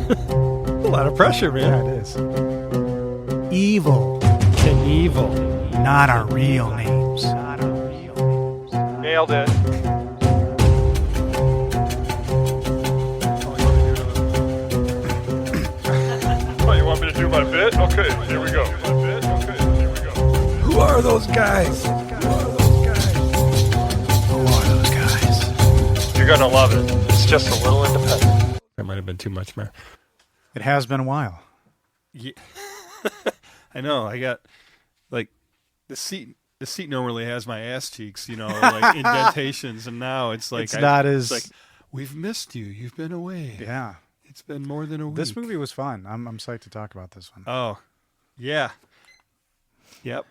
A lot of pressure, man. Yeah, it is. Evil. Knievel. Not our real names. Nailed it. Oh, you want me to do my bit? Okay, here we go. Who are those guys? You're gonna love it. It's just a little independent. That might have been too much, man. It has been a while. Yeah. I know. I got like the seat normally has my ass cheeks, like indentations, and now it's like it's like we've missed you. You've been away. Yeah. It's been more than a week. This movie was fun. I'm psyched to talk about this one. Oh, yeah. Yep.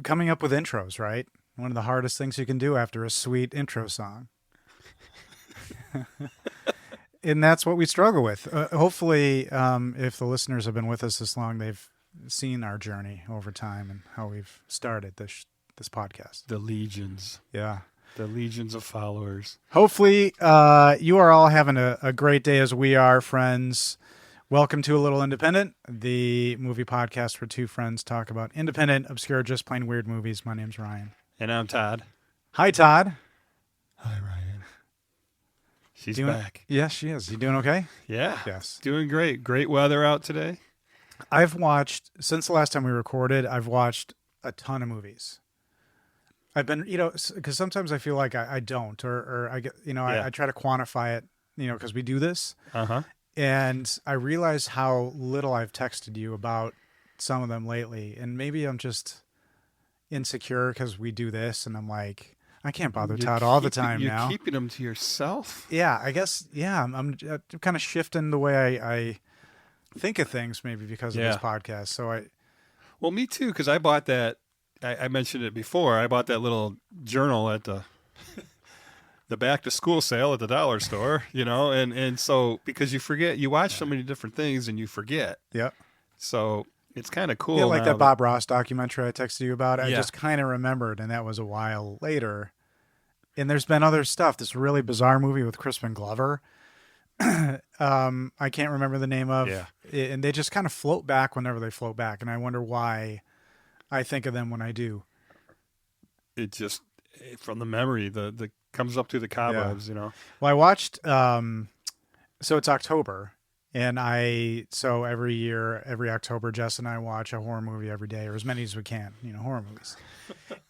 Coming up with intros, right? One of the hardest things you can do after a sweet intro song. And that's what we struggle with. Hopefully, if the listeners have been with us this long, they've seen our journey over time and how we've started this podcast. The legions. Yeah. The legions of followers. Hopefully, you are all having a great day as we are, friends. Welcome to A Little Independent, the movie podcast where two friends talk about independent, obscure, just plain weird movies. My name's Ryan. And I'm Todd. Hi, Todd. Hi, Ryan. She's back. Yes, she is. You doing okay? Yeah. Yes. Doing great. Great weather out today. I've watched, since the last time we recorded, I've watched a ton of movies. I've been, because sometimes I feel like I don't, or I get, I try to quantify it, because we do this. Uh-huh. And I realize how little I've texted you about some of them lately. And maybe I'm just insecure because we do this. And I'm like, I can't bother Todd all the time now. You're keeping them to yourself? Yeah, I guess, yeah. I'm kind of shifting the way I think of things maybe because of this podcast. So Well, me too, because I bought that. I mentioned it before. I bought that little journal at the back to school sale at the dollar store, and so because you forget, you watch so many different things and you forget. Yep. So it's kind of cool. Yeah, like that Bob Ross documentary I texted you about. I Yeah. just kind of remembered, and that was a while later. And there's been other stuff. This really bizarre movie with Crispin Glover. I can't remember the name of. Yeah. And they just kind of float back whenever they float back, and I wonder why I think of them when I do. It just from the memory, the comes up through the cobwebs, Well, I watched. So it's October, and so every year, every October, Jess and I watch a horror movie every day, or as many as we can. Horror movies.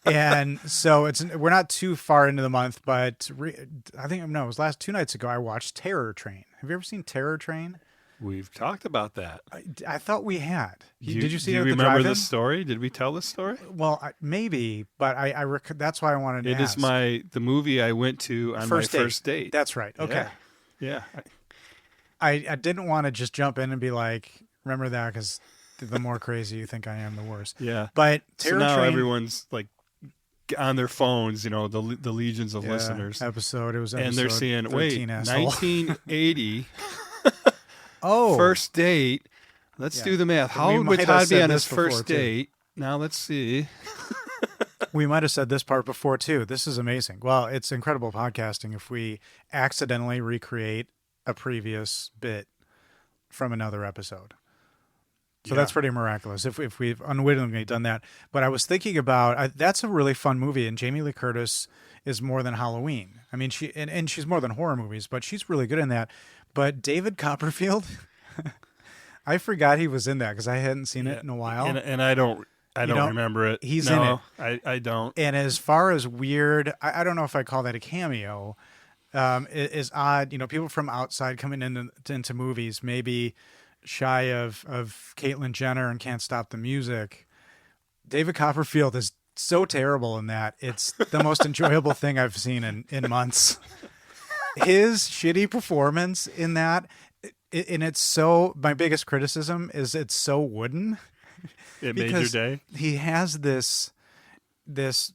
And so we're not too far into the month, but I think it was 2 nights ago. I watched Terror Train. Have you ever seen Terror Train? We've talked about that. I thought we had. Did you see do it at you the remember drive-in? the story? Did we tell this story? Well, maybe, but that's why I wanted to ask. It is the movie I went to on my first date. That's right. Okay. Yeah. I didn't want to just jump in and be like, remember that, because the more crazy you think I am, the worse. Yeah. But Terror Train, everyone's like on their phones, the legions of listeners. It was episode and they're seeing, 13, wait, asshole. 1980. Oh. First date. Let's do the math. How old would Todd be on his first date? Now let's see. We might have said this part before too. This is amazing. Well, it's incredible podcasting if we accidentally recreate a previous bit from another episode. So that's pretty miraculous if we've unwittingly done that. But I was thinking about, that's a really fun movie, and Jamie Lee Curtis is more than Halloween. I mean, and she's more than horror movies, but she's really good in that. But David Copperfield, I forgot he was in that because I hadn't seen it in a while. And I don't remember it. He's in it. I don't. And as far as weird, I don't know if I call that a cameo. It is odd, people from outside coming into movies, maybe shy of Caitlyn Jenner and Can't Stop the Music. David Copperfield is so terrible in that. It's the most enjoyable thing I've seen in months. His shitty performance in that, and it's so, my biggest criticism is it's so wooden. It made your day? He has this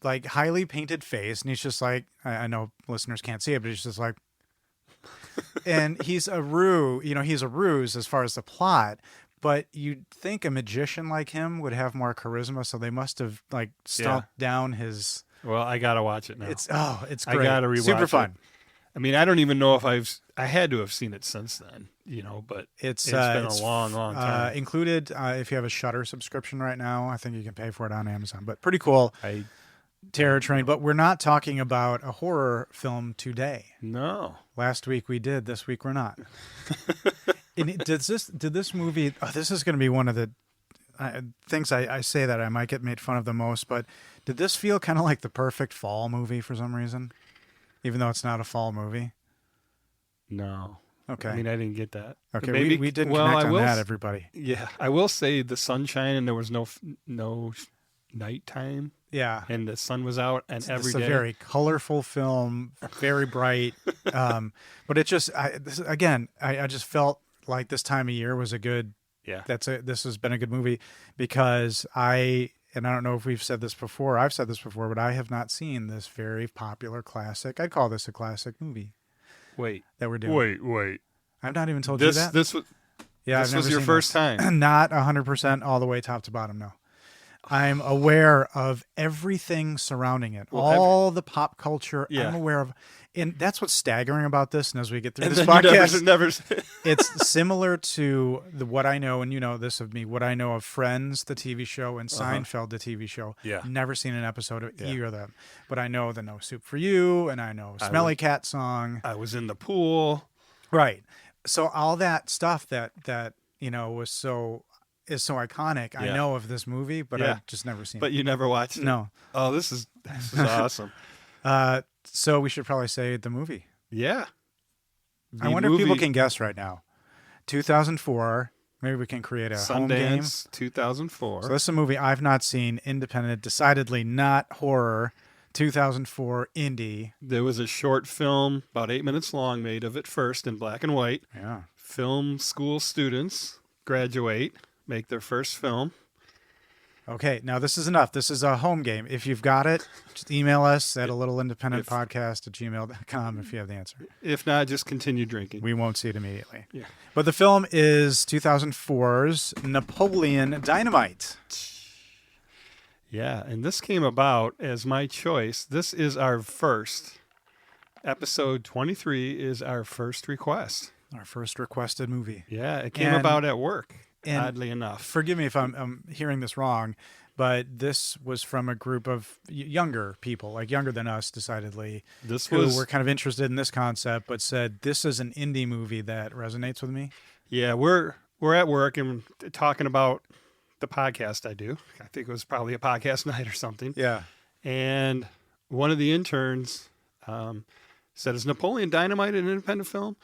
like highly painted face, and he's just like, I know listeners can't see it, but he's just like, and he's a ruse as far as the plot, but you'd think a magician like him would have more charisma, so they must have stomped down his. Well, I gotta watch it now. It's great. I gotta rewatch Super fun. I mean, I don't even know if I had to have seen it since then, but it's been a long time. Included, if you have a Shudder subscription right now, I think you can pay for it on Amazon. But pretty cool. Terror Train. But we're not talking about a horror film today. No. Last week we did. This week we're not. Did this movie? Oh, this is going to be one of the things I say that I might get made fun of the most. But did this feel kind of like the perfect fall movie for some reason? Even though it's not a fall movie? No. Okay. I mean, I didn't get that. Okay, we didn't connect on that, everybody. Yeah. I will say the sunshine and there was no nighttime. Yeah. And the sun was out and every day. It's a very colorful film, very bright. But it just, I just felt like this time of year was a good, this has been a good movie because and I don't know if we've said this before. I've said this before, but I have not seen this very popular classic. I'd call this a classic movie. Wait. That we're doing. Wait. I've not even told you that. This was your first time. Not 100% all the way top to bottom, no. I'm aware of everything surrounding it. Well, all the pop culture. Yeah. I'm aware of. And that's what's staggering about this. And as we get through this podcast, it's similar to what I know, and you know this of me, what I know of Friends, the TV show, and Seinfeld, the TV show. Yeah. Never seen an episode of either of them. But I know the No Soup for You, and I know Smelly Cat Song. I was in the pool. Right. So all that stuff that was is so iconic. I know of this movie, but I've just never seen it. But you never watched it? No. Oh, this is awesome. So we should probably say the movie. Yeah. I wonder if people can guess right now. 2004. Maybe we can create a home game. Sundance 2004. So this is a movie I've not seen. Independent, decidedly not horror. 2004 indie. There was a short film, about 8 minutes long, made of it first in black and white. Yeah. Film school students graduate, make their first film. Okay, now this is enough. This is a home game. If you've got it, just email us at alittleindependentpodcast@gmail.com if you have the answer. If not, just continue drinking. We won't see it immediately. Yeah. But the film is 2004's Napoleon Dynamite. Yeah, and this came about as my choice. This is our first. Episode 23 is our first request. Our first requested movie. Yeah, it came about at work, oddly enough. Forgive me if I'm hearing this wrong, but this was from a group of younger people, like younger than us, decidedly, who were kind of interested in this concept, but said, this is an indie movie that resonates with me. Yeah, we're at work and talking about the podcast I do. I think it was probably a podcast night or something. Yeah. And one of the interns said, is Napoleon Dynamite an independent film?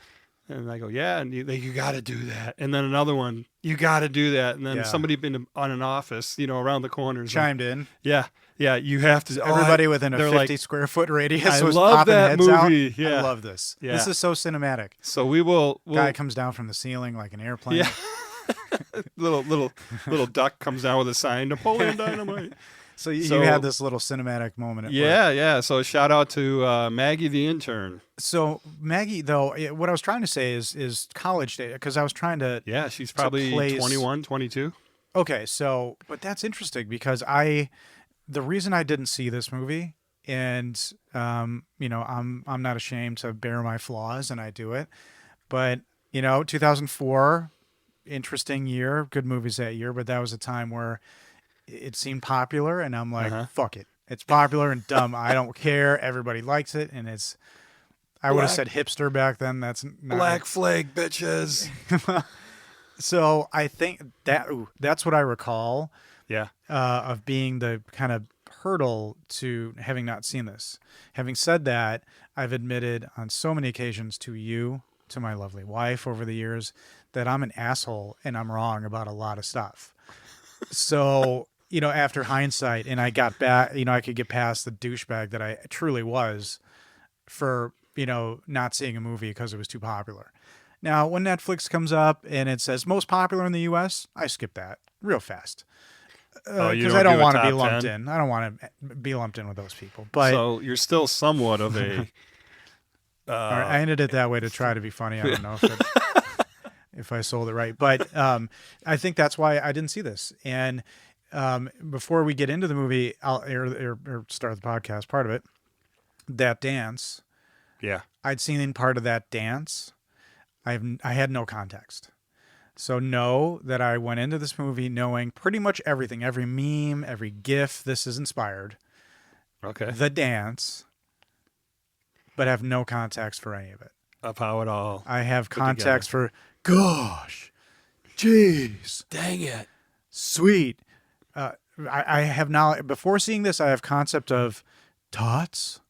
And I go, yeah. And you got to do that. And then another one, you got to do that. And then somebody been on an office, around the corners. Chimed in. Yeah. Yeah. You have to. Everybody within a 50 square foot radius was love popping that heads movie. out. Yeah. I love this. Yeah. This is so cinematic. So we'll guy comes down from the ceiling like an airplane. Yeah. little duck comes down with a sign, Napoleon Dynamite. So you had this little cinematic moment at work. Yeah. So shout out to Maggie the Intern. So Maggie, though, what I was trying to say is college data, because I was trying to... Yeah, she's probably 21, 22. Okay, but that's interesting because the reason I didn't see this movie, and I'm not ashamed to bear my flaws, and I do it, but 2004, interesting year, good movies that year, but that was a time where it seemed popular, and I'm like, fuck it. It's popular and dumb. I don't care. Everybody likes it, and it's... I would have said hipster back then. That's not... Black flag, bitches. So I think that's what I recall. Yeah. Of being the kind of hurdle to having not seen this. Having said that, I've admitted on so many occasions to you, to my lovely wife over the years, that I'm an asshole and I'm wrong about a lot of stuff. So... after hindsight, and I got back, I could get past the douchebag that I truly was for, not seeing a movie because it was too popular. Now, when Netflix comes up and it says most popular in the U.S., I skip that real fast. Because I don't want to be lumped in. I don't want to be lumped in with those people. But so you're still somewhat of a... I ended it that way to try to be funny. I don't know if I sold it right. But I think that's why I didn't see this. And... before we get into the movie, I'll or start the podcast part of it. That dance Yeah. I'd seen part of that dance. I had no context. So know that I went into this movie knowing pretty much everything, every meme, every GIF. This is inspired. Okay. The dance, but have no context for any of it. Of how it all. I have put context for, gosh, jeez, Dang it. sweet. I have now, before seeing this, I have concept of tots.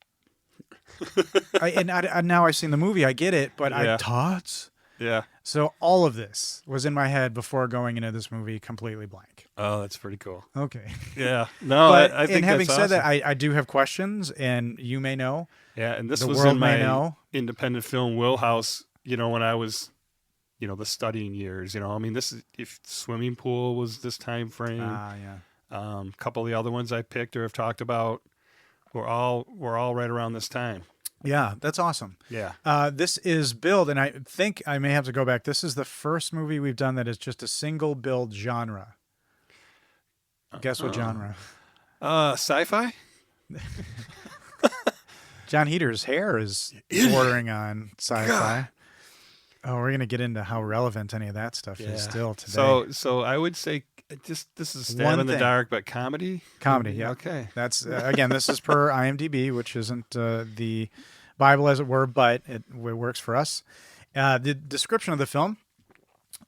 Now I've seen the movie, I get it, but Yeah. tots. Yeah. So all of this was in my head before going into this movie completely blank. Oh, that's pretty cool. Okay. Yeah. No, But I think and having that's said awesome. that, I do have questions, and you may know. Yeah, and this the was world in may my know. independent film wheelhouse, when I was, the studying years, I mean, this is, if swimming pool was this time frame, Yeah. a couple of the other ones I picked or have talked about were all right around this time. Yeah, that's awesome. Yeah. This is billed, and I think I may have to go back. This is the first movie we've done that is just a single build genre. Guess what genre? Sci-fi? John Heater's hair is bordering on sci-fi. Oh, we're going to get into how relevant any of that stuff is still today. So I would say this is a stab One in the thing. dark, but comedy? Comedy, yeah. Okay. That's, again, this is per IMDb, which isn't the Bible as it were, but it works for us. The description of the film: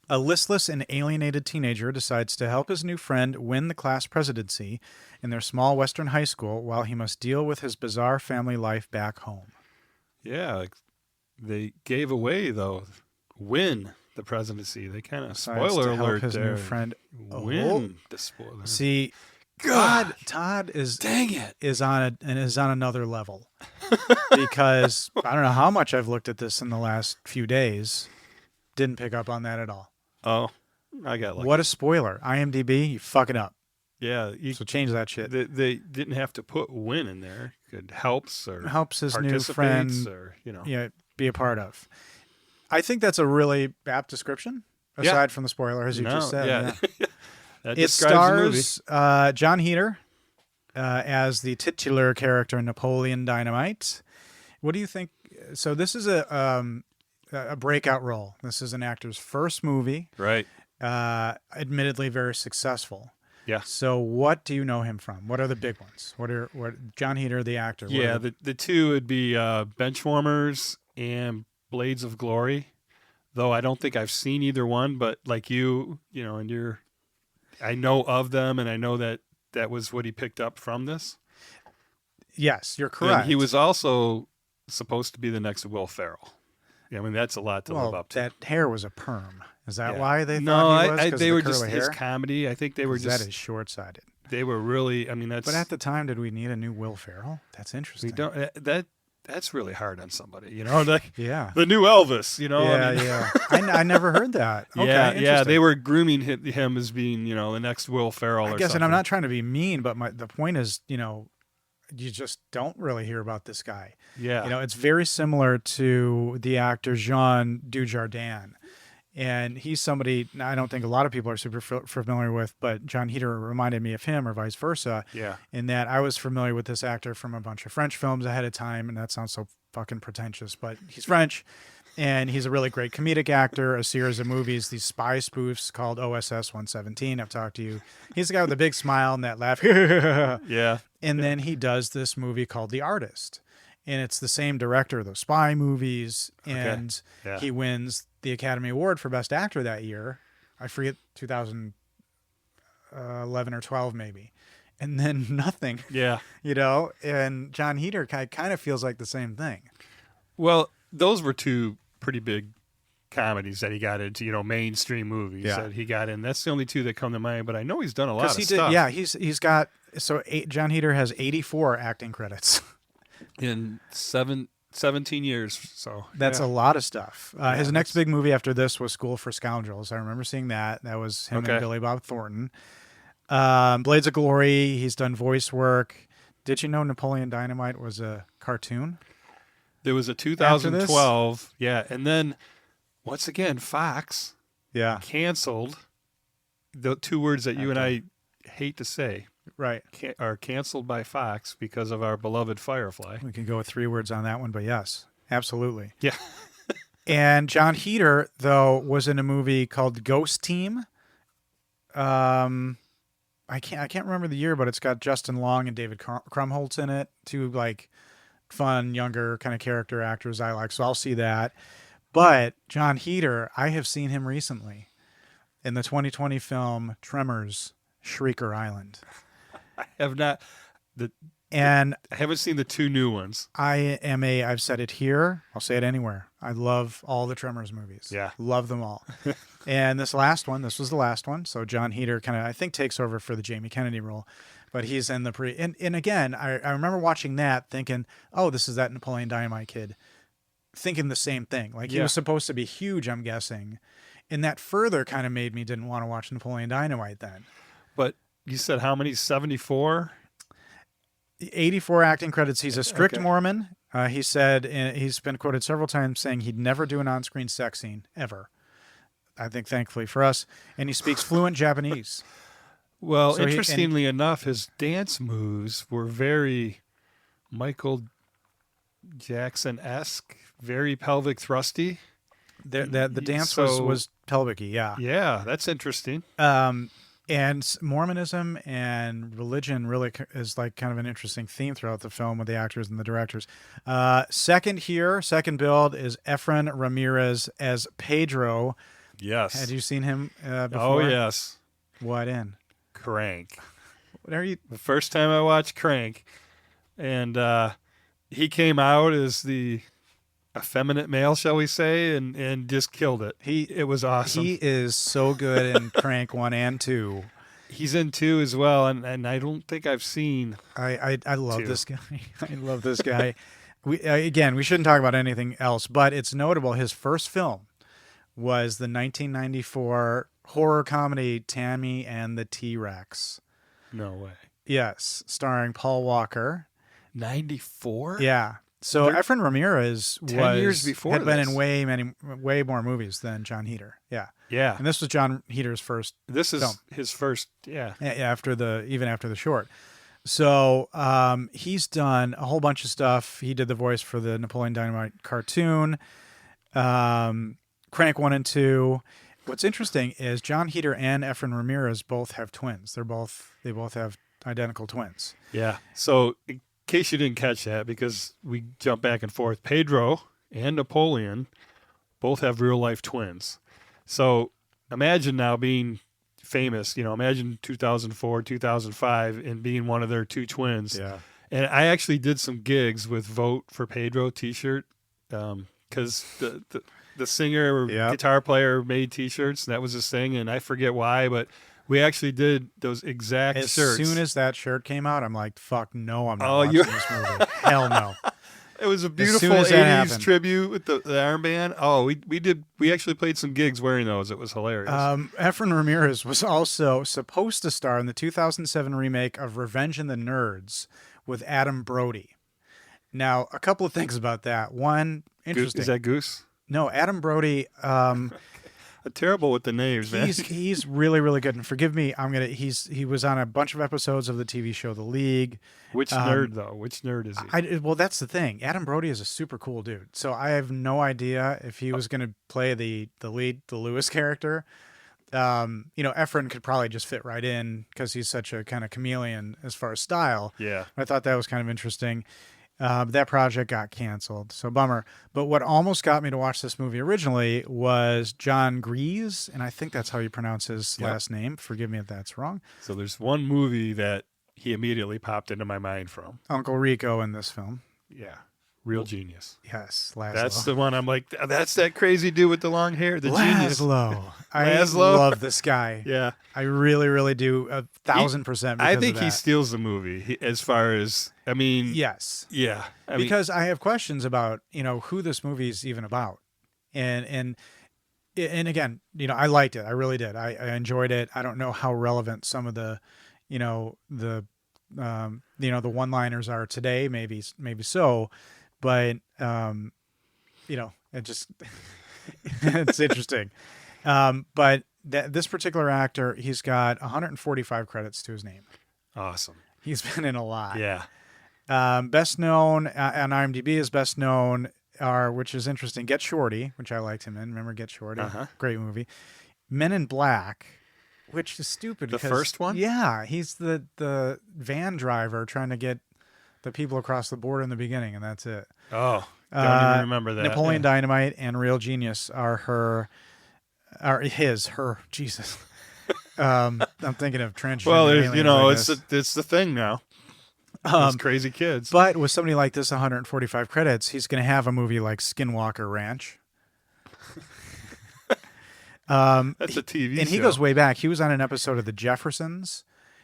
a listless and alienated teenager decides to help his new friend win the class presidency in their small Western high school while he must deal with his bizarre family life back home. Yeah, they gave away, though, win the presidency. They kind of, Decides spoiler to help alert his there. new friend Win the spoiler. See, God. Todd is Dang it. is on another level because I don't know how much I've looked at this in the last few days. Didn't pick up on that at all. Oh, I got lucky. What a spoiler! IMDb, you fucking up. Yeah, So change that shit. they didn't have to put win in there. It helps or Helps his new participates friend or, be a part of. I think that's a really apt description. Aside from the spoiler, as you just said. Yeah. That It describes stars John Heater as the titular character Napoleon Dynamite. What do you think? So this is a breakout role. This is an actor's first movie. the movie. Right. Admittedly very successful. Yeah. So what do you know him from? What are the big ones? What John Heater, the actor? what Yeah, are the two would be Benchwarmers and Blades of Glory. Though I don't think I've seen either one, but like I know of them, and I know that was what he picked up from this. Yes, you're correct. And he was also supposed to be the next Will Ferrell. Yeah, I mean, that's a lot to live up to. That hair was a perm. Is that Yeah. why they No, thought he was? 'Cause they of were the just curly his hair? comedy. I think they were 'Cause just that is short-sighted. they were really. I mean, that's. But at the time, did we need a new Will Ferrell? That's interesting. we don't that's really hard on somebody, like Yeah. the new Elvis, Yeah, I mean, yeah. I never heard that. Okay, yeah, interesting. they were grooming him as being, the next Will Ferrell. I or guess, something. and I'm not trying to be mean, but the point is, you just don't really hear about this guy. Yeah, It's very similar to the actor Jean Dujardin. And he's somebody I don't think a lot of people are super familiar with, but John Heater reminded me of him or vice versa. Yeah. In that I was familiar with this actor from a bunch of French films ahead of time, and that sounds so fucking pretentious, but he's French, and he's a really great comedic actor, a series of movies, these spy spoofs called OSS 117. I've talked to you. He's the guy with the big smile and that laugh. Yeah. And then he does this movie called The Artist. And it's the same director of those spy movies. And Yeah. he wins the Academy Award for Best Actor that year. I forget, 2011 or 12 maybe. And then nothing, Yeah. and John Heater kind of feels like the same thing. Well, those were two pretty big comedies that he got into, mainstream movies that he got in. That's the only two that come to mind, but I know he's done a lot of stuff. Yeah, he's got, John Heater has 84 acting credits. In 17 years, so That's a lot of stuff. His next big movie after this was School for Scoundrels. I remember seeing that. That was him and Billy Bob Thornton. Blades of Glory. He's done voice work. Did you know Napoleon Dynamite was a cartoon? There was a 2012, and then once again Fox canceled the two words that you and I hate to say. Right. Are canceled by Fox because of our beloved Firefly. We can go with 3 words on that one, but yes, Absolutely. Yeah. And John Heder, though, was in a movie called Ghost Team. I can't remember the year, but it's got Justin Long and David Krumholtz in it. Two like fun, younger kind of character actors I like. So I'll see that. But John Heder, I have seen him recently in the 2020 film Tremors: Shrieker Island. I have not. And I haven't seen the two new ones. I've said it here, I'll say it anywhere. I love all the Tremors movies. Yeah. Love them all. And this was the last one. So John Heder kind of, I think, takes over for the Jamie Kennedy role. But he's in the and again, I remember watching that thinking, oh, this is that Napoleon Dynamite kid. Thinking the same thing. Like, he was supposed to be huge, I'm guessing. And that further kind of made me didn't want to watch Napoleon Dynamite then. But you said how many? 74? 84 acting credits. He's a strict Okay. Mormon. He said, he's been quoted several times saying he'd never do an on-screen sex scene, ever. I think thankfully for us. And he speaks fluent Japanese. Well, So interestingly enough, his dance moves were very Michael Jackson-esque, very pelvic thrusty. The dance So- was pelvic-y, yeah. Yeah, that's interesting. And Mormonism and religion really is like kind of an interesting theme throughout the film with the actors and the directors. Second build is Efren Ramirez as Pedro. Yes. Had you seen him Oh, before? yes. What in? Crank. What are you? The first time I watched Crank, and he came out as the effeminate male, shall we say, and just killed it. It was awesome. He is so good in Crank 1 and 2. He's in 2 as well, and I don't think I've seen. I love 2. this guy. I love this guy. We shouldn't talk about anything else, but it's notable. His first film was the 1994 horror comedy Tammy and the T-Rex. No way. Yes, starring Paul Walker. 94? Yeah. So Efren Ramirez 10 years before had been this. in way more movies than John Heder. Yeah. Yeah. And this was John Heder's first This is film. his first, after the short. So he's done a whole bunch of stuff. He did the voice for the Napoleon Dynamite cartoon, Crank 1 and 2. What's interesting is John Heder and Efren Ramirez both have twins. They both have identical twins. Yeah. So in case you didn't catch that, because we jump back and forth, Pedro and Napoleon both have real life twins. So imagine now being famous, imagine 2004, 2005 and being one of their two twins. Yeah. And I actually did some gigs with Vote for Pedro t-shirt because the singer or guitar player made t-shirts. And that was his thing. And I forget why, but we actually did those exact As shirts. soon as that shirt came out, I'm like, fuck no, I'm not Oh, watching this movie. Hell no. It was a soon beautiful as 80s that happened. tribute with the armband. Oh, we actually played some gigs wearing those. It was hilarious. Efren Ramirez was also supposed to star in the 2007 remake of Revenge of the Nerds with Adam Brody. Now, a couple of things about that. One, interesting. Is that Goose? No, Adam Brody. Terrible with the names, man. He's really, really good. And forgive me, he was on a bunch of episodes of the TV show The League. Which nerd though? Which nerd is he? Well, that's the thing. Adam Brody is a super cool dude. So I have no idea if he was going to play the lead, the Lewis character. Efren could probably just fit right in because he's such a kind of chameleon as far as style. Yeah. I thought that was kind of interesting. That project got canceled, so bummer. But what almost got me to watch this movie originally was John Grease, and I think that's how you pronounce his last name. Forgive me if that's wrong. So there's one movie that he immediately popped into my mind from. Uncle Rico in this film. Yeah. Real genius. Yes, Laszlo. That's the one I'm like, that's that crazy dude with the long hair, the genius. Laszlo. I Laszlo? love this guy. Yeah. I really, really do. 1,000%. I think of that. he steals the movie as far as, Yes. Yeah. Because I have questions about, who this movie is even about. And again, I liked it. I really did. I enjoyed it. I don't know how relevant some of the one-liners are today. Maybe so, but it just, it's interesting. But this particular actor, he's got 145 credits to his name. Awesome. He's been in a lot. Yeah. Best known on IMDb is best known are, which is interesting, Get Shorty, which I liked him in. Remember Get Shorty? Uh-huh. Great movie. Men in Black, which is stupid. The because, first one? Yeah, he's the van driver trying to get the people across the border in the beginning, and that's it. Oh, don't even remember that. Napoleon Dynamite and Real Genius are her. Jesus. I'm thinking of transgender. Well, aliens, it's the thing now. Those crazy kids. But with somebody like this, 145 credits, he's going to have a movie like Skinwalker Ranch. That's a TV show. And he goes way back. He was on an episode of The Jeffersons.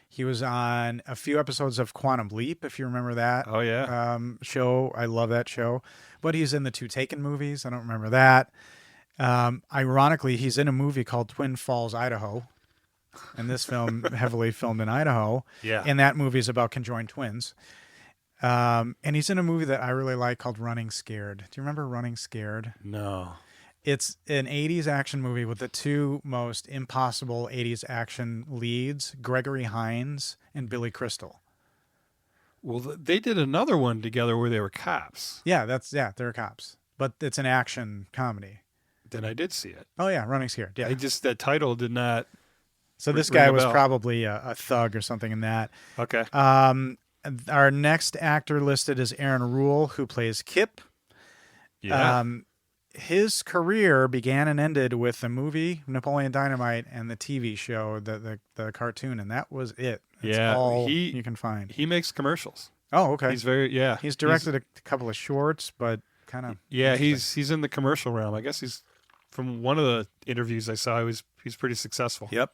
He was on a few episodes of Quantum Leap, if you remember that. Oh, yeah. Show. I love that show. But he's in the 2 Taken movies. I don't remember that. Ironically, he's in a movie called Twin Falls, Idaho. And this film heavily filmed in Idaho. Yeah. And that movie is about conjoined twins. And he's in a movie that I really like called Running Scared. Do you remember Running Scared? No. It's an 80s action movie with the 2 most impossible 80s action leads, Gregory Hines and Billy Crystal. Well, they did another one together where they were cops. Yeah, they're cops. But it's an action comedy. Then I did see it. Oh, yeah, Running Scared. Yeah. That title did not. So this ring guy a was bell. probably a thug or something in that. Okay. Our next actor listed is Aaron Rule, who plays Kip. Yeah. His career began and ended with the movie Napoleon Dynamite and the TV show, the cartoon, and that was it. That's all you can find. He makes commercials. Oh, okay. He's He's directed a couple of shorts, but kind of. Yeah, he's in the commercial realm. I guess he's from one of the interviews I saw. He's pretty successful. Yep.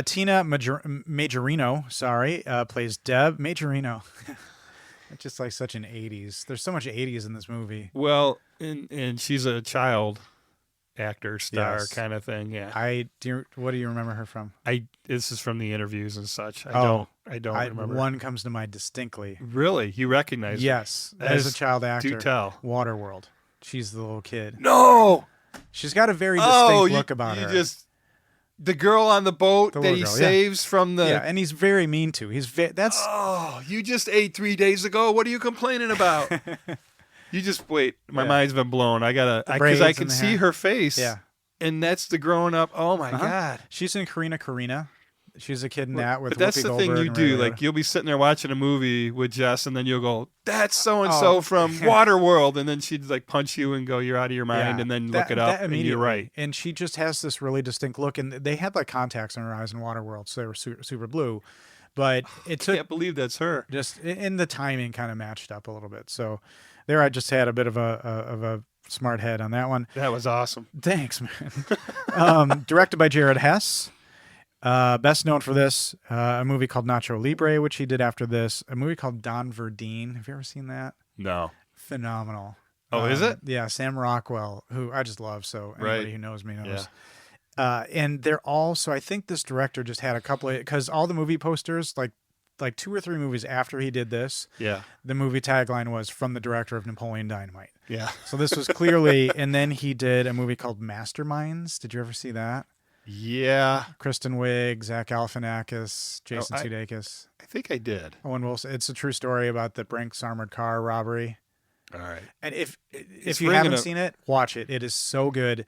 Tina Majorino, plays Deb Majorino. It's just like such an 80s. There's so much 80s in this movie. Well, and she's a child actor, star Yes. kind of thing. Yeah. What do you remember her from? This is from the interviews and such. I don't remember. One comes to mind distinctly. Really? You recognize her? Yes, as a child actor. Do tell. Waterworld. She's the little kid. No. She's got a very distinct look about you her. The girl on the boat The that little he girl, yeah. saves from the. Yeah, and he's very mean to. That's. Oh, you just ate 3 days ago. What are you complaining about? You just wait. My mind's been blown. Because I can see her face. Yeah. And that's the growing up. Oh my God. She's in Karina. She's a kid in that with. But that's Whoopi the thing Goldberg you and do. Ray Like Liotta. you'll be sitting there watching a movie with Jess, and then you'll go, "That's so and so Oh. from Waterworld," and then she'd like punch you and go, "You're out of your mind," and then look it up, and you're right. And she just has this really distinct look, and they had like contacts in her eyes in Waterworld, so they were super blue. But it took Can't believe that's her. just, and the timing kind of matched up a little bit. So there, I just had a bit of a smart head on that one. That was awesome. Thanks, man. Directed by Jared Hess. Best known for this, a movie called Nacho Libre, which he did after this. A movie called Don Verdeen. Have you ever seen that? No. Phenomenal. Oh, is it? Yeah, Sam Rockwell, who I just love. So anybody Right. who knows me knows. Yeah. And they're all, so I think this director just had a couple of, because all the movie posters, like 2 or 3 movies after he did this, Yeah. the movie tagline was from the director of Napoleon Dynamite. Yeah. So this was clearly, and then he did a movie called Masterminds. Did you ever see that? Yeah. Kristen Wiig, Zach Galifianakis, Jason Sudeikis, I think I did. Owen Wilson. It's a true story about the Brink's armored car robbery. All right. And if It's you ringing haven't a- seen it, watch it. It is so good.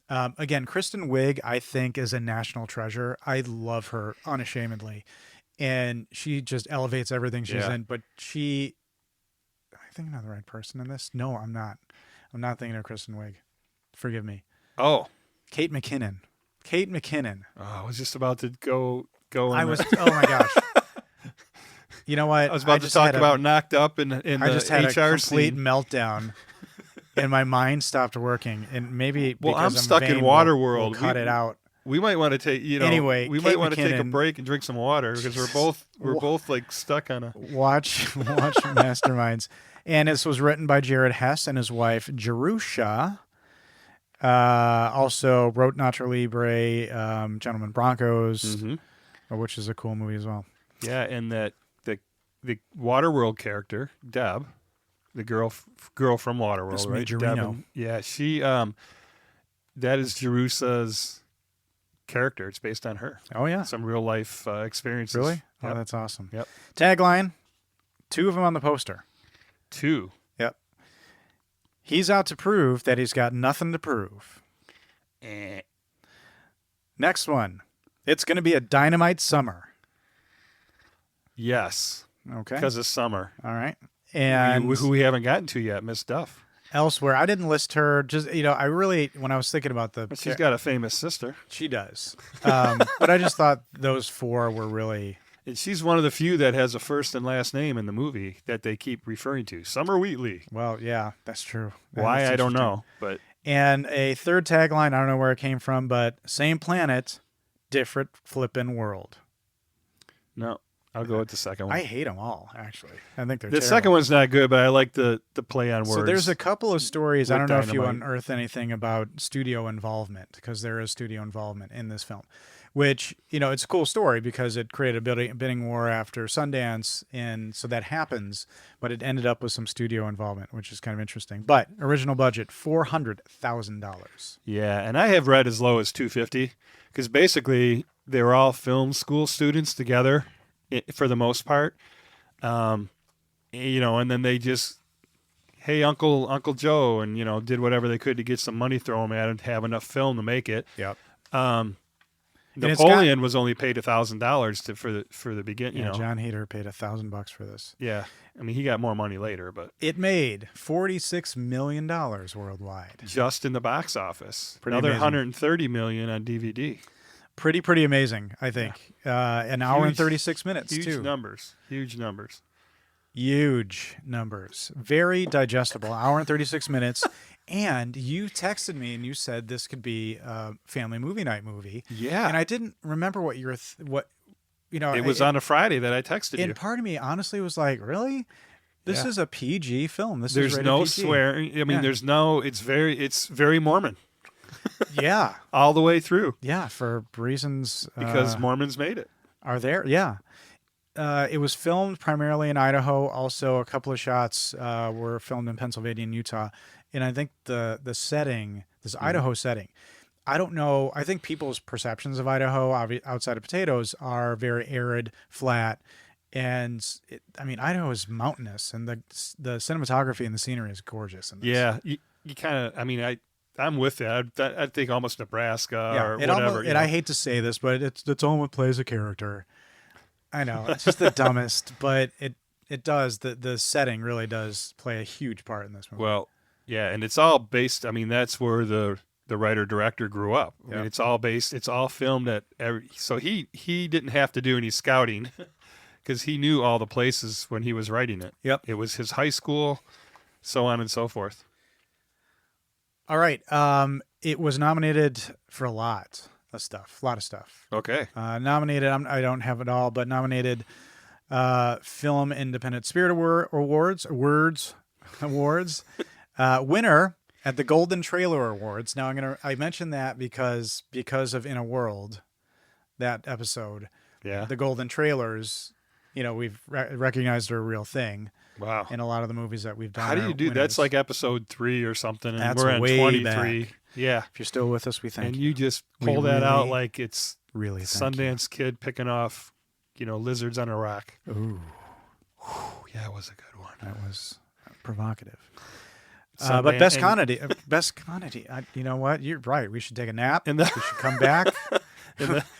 Again, Kristen Wiig, I think, is a national treasure. I love her unashamedly, and she just elevates everything she's in. But I think I'm the right person in this. No, I'm not. I'm not thinking of Kristen Wiig. Forgive me. Oh. Kate McKinnon. Oh, I was just about to go. Oh my gosh. You know what? I was about to talk about knocked up in the I just had HR a complete scene. meltdown, and my mind stopped working. And maybe Well, because I'm stuck in vain, Waterworld. we'll cut it out. We might want to take, Anyway, we Kate might want to take a McKinnon- break and drink some water because we're both like stuck on a. Watch Masterminds. And this was written by Jared Hess and his wife Jerusha. Also wrote Nacho Libre, Gentlemen Broncos, which is a cool movie as well. Yeah, and the Waterworld character Deb, the girl from Waterworld, Miss right? Majorino. Deb, yeah, she that is Jerusha's character. It's based on her. Oh yeah, Some real life experiences. really? Oh, Yep. that's awesome. Yep. Tagline: 2 of them on the poster. 2. Yep. He's out to prove that he's got nothing to prove. Next one. It's going to be a dynamite summer. Yes. Okay. Because it's summer. All right. And who we haven't gotten to yet, Miss Duff. elsewhere, I didn't list her. Just, I really, when I was thinking about But she's got a famous sister. she does. But I just thought those four were really. And she's one of the few that has a first and last name in the movie that they keep referring to. Summer Wheatley. Well, yeah, that's true. Why, That's I don't interesting. know. But And a third tagline, I don't know where it came from, but same planet, different flippin' world. no, I'll go with the second one. I hate them all, actually. I think they're The terrible. second one's not good, but I like the play on words. So there's a couple of stories. I with don't know if you Dynamite. unearth anything about studio involvement, because there is studio involvement in this film, which, it's a cool story because it created a bidding war after Sundance. And so that happens, but it ended up with some studio involvement, which is kind of interesting. But original budget, $400,000. Yeah, and I have read as low as $250 because basically they were all film school students together for the most part. And then they just, hey, Uncle Joe, and, did whatever they could to get some money thrown at him to have enough film to make it. Yep. it's Napoleon was only paid $1,000 for the beginning. John Heder paid $1,000 for this. Yeah, I mean he got more money later, but It made $46 million worldwide. just in the box office, Pretty another amazing. $130 million on DVD. Pretty amazing, I think. An hour and Huge- 36 minutes, Huge too. numbers, huge numbers. Huge numbers. Very digestible. Hour and 36 minutes. And you texted me and you said this could be a family movie night movie. Yeah, And I didn't remember what you were, it was on a Friday that I texted you. And part of me honestly was like, really? This Yeah. is a PG film. This There's is rated no PG. swearing. I mean, Yeah. it's very Mormon Yeah. all the way through Yeah. For reasons. because Mormons made it. Are there? Yeah. It was filmed primarily in Idaho. Also, a couple of shots were filmed in Pennsylvania and Utah. And I think the setting, this Idaho setting, I don't know. I think people's perceptions of Idaho, outside of potatoes, are very arid, flat. And Idaho is mountainous, and the cinematography and the scenery is gorgeous. In this. Yeah, you kind of. I mean, I'm with that. I think almost Nebraska or it whatever. almost, and I hate to say this, but it's almost plays a character. I know it's just the dumbest, but it does. The setting really does play a huge part in this movie. Well, yeah, and it's all based. I mean, that's where the writer director grew up. I mean, it's all based. It's all filmed at every. So he didn't have to do any scouting because he knew all the places when he was writing it. Yep. It was his high school, so on and so forth. All right. It was nominated for a lot of stuff. Okay. Nominated. I don't have it all, but nominated. Film Independent Spirit Awards. Winner at the Golden Trailer Awards. Now I mentioned that because of In a World, that episode. Yeah. The Golden Trailers. We've recognized are a real thing. Wow. In a lot of the movies that we've done. How do are you do? winners. That's like episode 3 or something, and That's we're at way 23. back. Yeah. If you're still with us, we thank And you. you just We pull that out really, like it's Really, thank Sundance Kid picking off, lizards on a rock. you. Ooh, Yeah, it was a good one. that was provocative. Sundance- But best and- comedy. Best comedy. You know what? You're right. We should take a nap. And We should come back.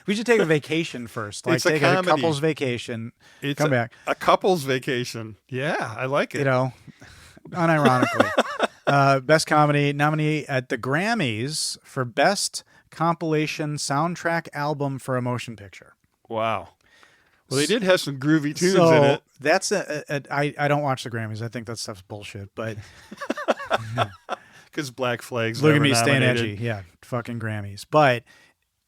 We should take a vacation first. Like It's a take a comedy. couple's vacation. It's Come back. a couple's vacation. Yeah, I like it. Unironically. Best comedy nominee at the Grammys for best compilation soundtrack album for a motion picture. Wow. Well, they did have some groovy tunes So in it. that's I don't watch the Grammys. I think that stuff's bullshit. But Because Black Flag's look at never me staying nominated. edgy. Yeah, fucking Grammys. But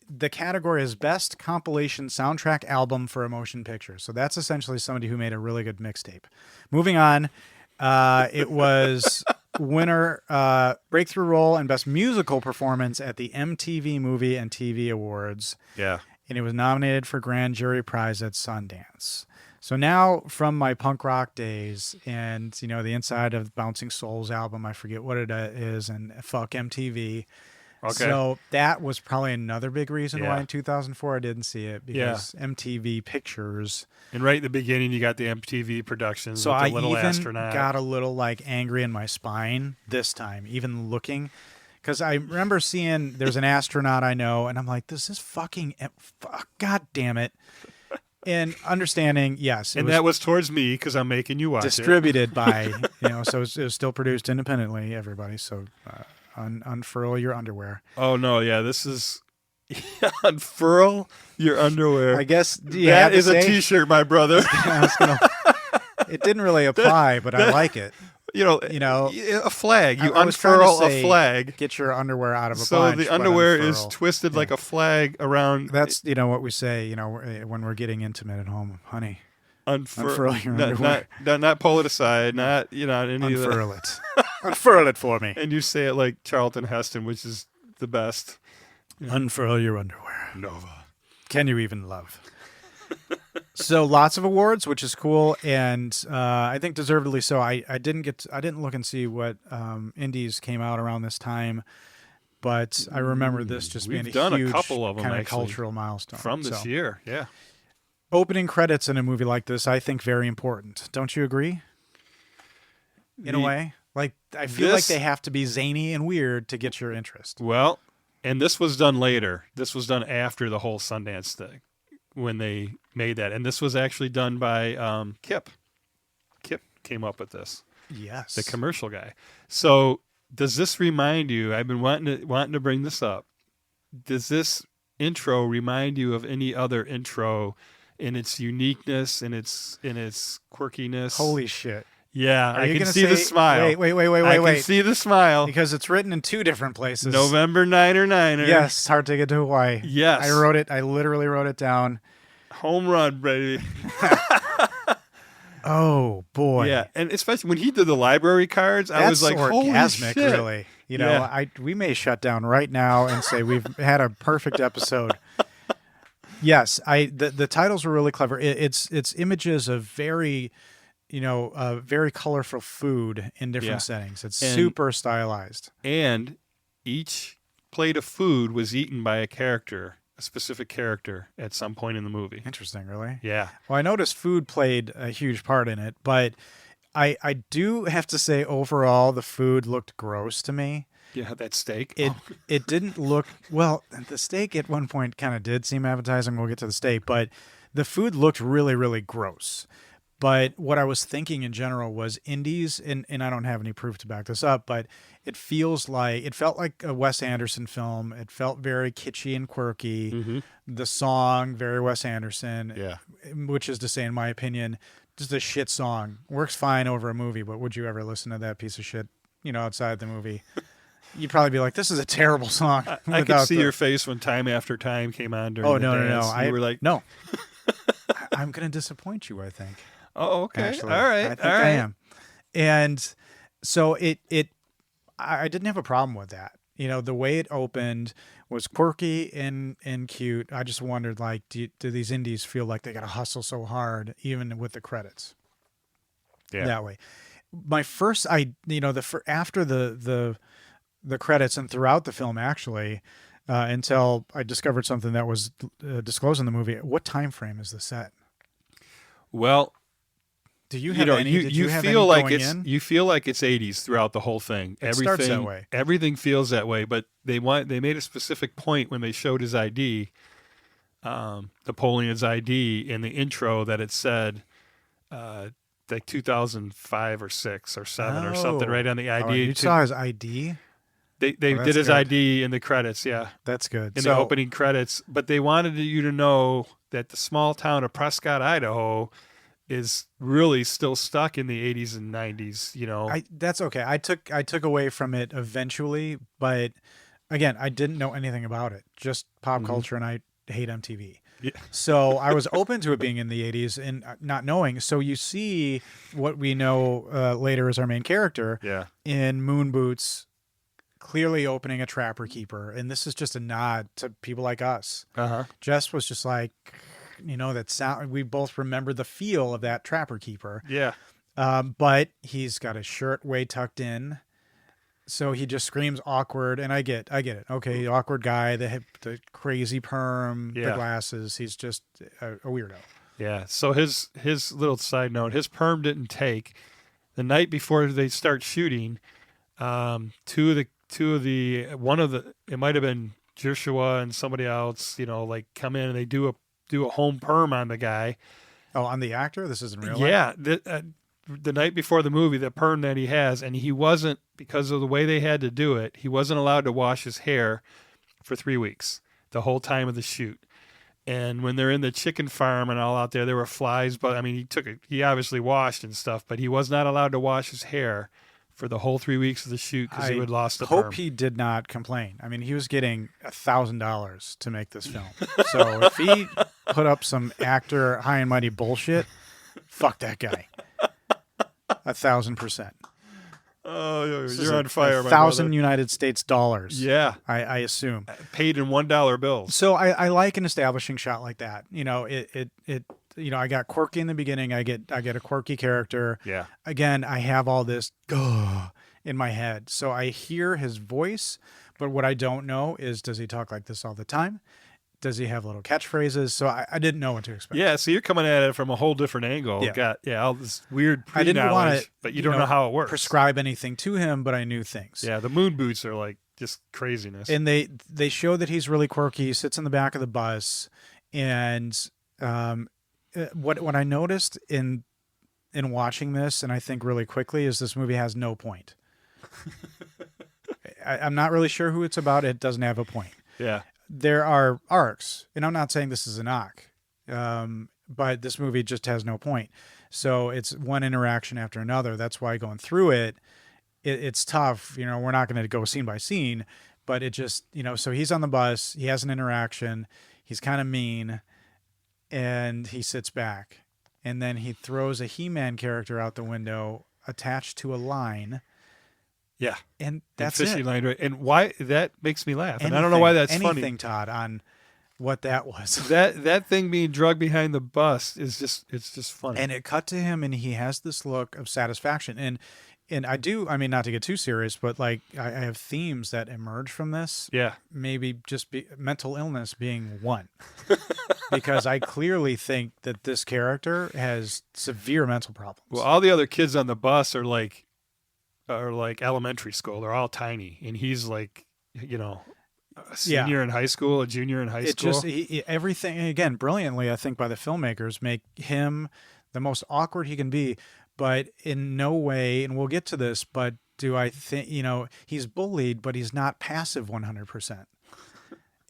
the category is best compilation soundtrack album for a motion picture. So that's essentially somebody who made a really good mixtape. Moving on, it was winner breakthrough role and best musical performance at the MTV Movie and TV Awards. Yeah. And it was nominated for Grand Jury Prize at Sundance. So now, from my punk rock days and, the inside of Bouncing Souls album, I forget what it is, and fuck MTV, Okay. So that was probably another big reason why Yeah. in 2004 I didn't see it, because MTV Pictures. And right at the beginning, you got the MTV productions So with the I little even astronaut. got a little like angry in my spine this time, even looking, because I remember seeing there's an astronaut I know, and I'm like, this is fucking, God damn it. And understanding, yes, it And was that was towards me because I'm making you watch distributed by, so it was still produced independently, everybody. So unfurl your underwear. it. Oh, no. Yeah, this is unfurl your underwear. I guess That is a T-shirt, my brother. It didn't really apply, but I like it. You know, a flag. You I was trying to unfurl say, a flag. Get your underwear out of a So bunch. the but underwear is unfurl. twisted like a flag around. That's what we say. When we're getting intimate at home, honey. Unfurl your underwear. Not pull it aside. Not any Unfurl of that. it. Unfurl it for me. And you say it like Charlton Heston, which is the best. Unfurl your underwear. Nova. Can you even love? So lots of awards, which is cool, and I think deservedly so. I didn't look and see what indies came out around this time, but I remember this just being We've done a huge couple of them, kind of actually, cultural milestone from this year. Yeah. Opening credits in a movie like this, I think, very important. Don't you agree? In a way, like I feel like they have to be zany and weird to get your interest. Well, and this was done later. This was done after the whole Sundance thing, when they made that. And this was actually done by Kip. Kip came up with this. Yes. The commercial guy. So does this remind you, I've been wanting to bring this up. Does this intro remind you of any other intro in its uniqueness, in its quirkiness? Holy shit. Yeah, Are I you can gonna see the say- smile. Wait. I can see the smile. Because it's written in two different places. November Niner. Yes, hard to get to Hawaii. Yes. I literally wrote it down. Home run, baby. Oh, boy. Yeah, and especially when he did the library cards, I was like, holy orgasmic, shit. really. Yeah. We may shut down right now and say we've had a perfect episode. Yes, the titles were really clever. It's images of very, very colorful food in different settings. It's super stylized. And each plate of food was eaten by a specific character at some point in the movie. Interesting, really? Yeah. Well, I noticed food played a huge part in it, but I do have to say overall the food looked gross to me. Yeah, that steak. It didn't look well. The steak at one point kind of did seem appetizing. We'll get to the steak, but the food looked really, really gross. But what I was thinking in general was indies, and I don't have any proof to back this up, but it felt like a Wes Anderson film. It felt very kitschy and quirky. Mm-hmm. The song, very Wes Anderson. Yeah. Which is to say, in my opinion, just a shit song. Works fine over a movie, but would you ever listen to that piece of shit, outside the movie? You'd probably be like, this is a terrible song. I could see your face when Time After Time came on during the dance. No. You were like, no. I'm going to disappoint you, I think. oh, okay. Actually. All right. I think all right. I am. And so I didn't have a problem with that. The way it opened was quirky and cute. I just wondered, like, do these indies feel like they got to hustle so hard, even with the credits? Yeah. That way. My first, after the credits and throughout the film, actually, until I discovered something that was disclosed in the movie. What time frame is this set? Well, do you have any? You feel like it's 80s throughout the whole thing. It starts that way. Everything feels that way, but they made a specific point when they showed his ID, Napoleon's ID, in the intro that it said like 2005 or 6 or 7 or something right on the ID. Oh, you saw his ID? They did his good. ID in the credits, yeah. That's good. In the opening credits, but they wanted you to know that the small town of Prescott, Idaho, is really still stuck in the 80s and 90s. That's okay. I took away from it eventually, but again, I didn't know anything about it. Just pop culture, and I hate MTV. Yeah. So I was open to it being in the 80s and not knowing. So you see what we know later as our main character in moon boots, clearly opening a Trapper Keeper. And this is just a nod to people like us. Uh-huh. Jess was just like, that sound. We both remember the feel of that Trapper Keeper. Yeah. But he's got his shirt way tucked in. So he just screams awkward, and I get it. Okay, awkward guy, the crazy perm, the Yeah. glasses. He's just a weirdo. Yeah. So his little side note, his perm didn't take. The night before they start shooting, it might have been Joshua and somebody else, like come in and they do a home perm on the guy. Oh, on the actor? This isn't real life? Yeah. The night before the movie, the perm that he has, and he wasn't, because of the way they had to do it, he wasn't allowed to wash his hair for 3 weeks, the whole time of the shoot. And when they're in the chicken farm and all out there, there were flies. But I mean, he obviously washed and stuff, but he was not allowed to wash his hair for the whole 3 weeks of the shoot because he would lost the hope perm. he did not complain. I mean, he was getting $1,000 to make this film. So if he put up some actor high and mighty bullshit, fuck that guy. 1,000%. Oh, you're on fire, my 1,000 brother. United States dollars. Yeah, I assume. paid in $1 bills. So I like an establishing shot like that. I got quirky in the beginning. I get a quirky character. Yeah. Again, I have all this in my head. So I hear his voice, but what I don't know is, does he talk like this all the time? Does he have little catchphrases? So I didn't know what to expect. Yeah, so you're coming at it from a whole different angle. Yeah. Got all this weird I didn't want pre-knowledge, to, but you don't know how it works. prescribe anything to him, but I knew things. Yeah, the moon boots are like just craziness. And they show that he's really quirky. He sits in the back of the bus, and what I noticed in watching this, and I think really quickly, is this movie has no point. I'm not really sure who it's about. It doesn't have a point. Yeah. There are arcs, and I'm not saying this is an arc, but this movie just has no point. So it's one interaction after another. That's why going through it's tough. We're not going to go scene by scene, but it just, so he's on the bus, he has an interaction, he's kind of mean, and he sits back. And then he throws a He-Man character out the window attached to a line. Yeah. And that's fishing it. line, right? And why that makes me laugh. And I don't know why that's anything, funny. Todd, on what that was. That thing being drugged behind the bus is just funny. And it cut to him, and he has this look of satisfaction. And I mean, not to get too serious, but like I have themes that emerge from this. Yeah. Maybe just mental illness being one. Because I clearly think that this character has severe mental problems. Well, all the other kids on the bus are like elementary school. They're all tiny, and he's like, a senior in high school, a junior in high school. Everything, again, brilliantly, I think, by the filmmakers, make him the most awkward he can be, but in no way, and we'll get to this, but do I think, he's bullied, but he's not passive 100%.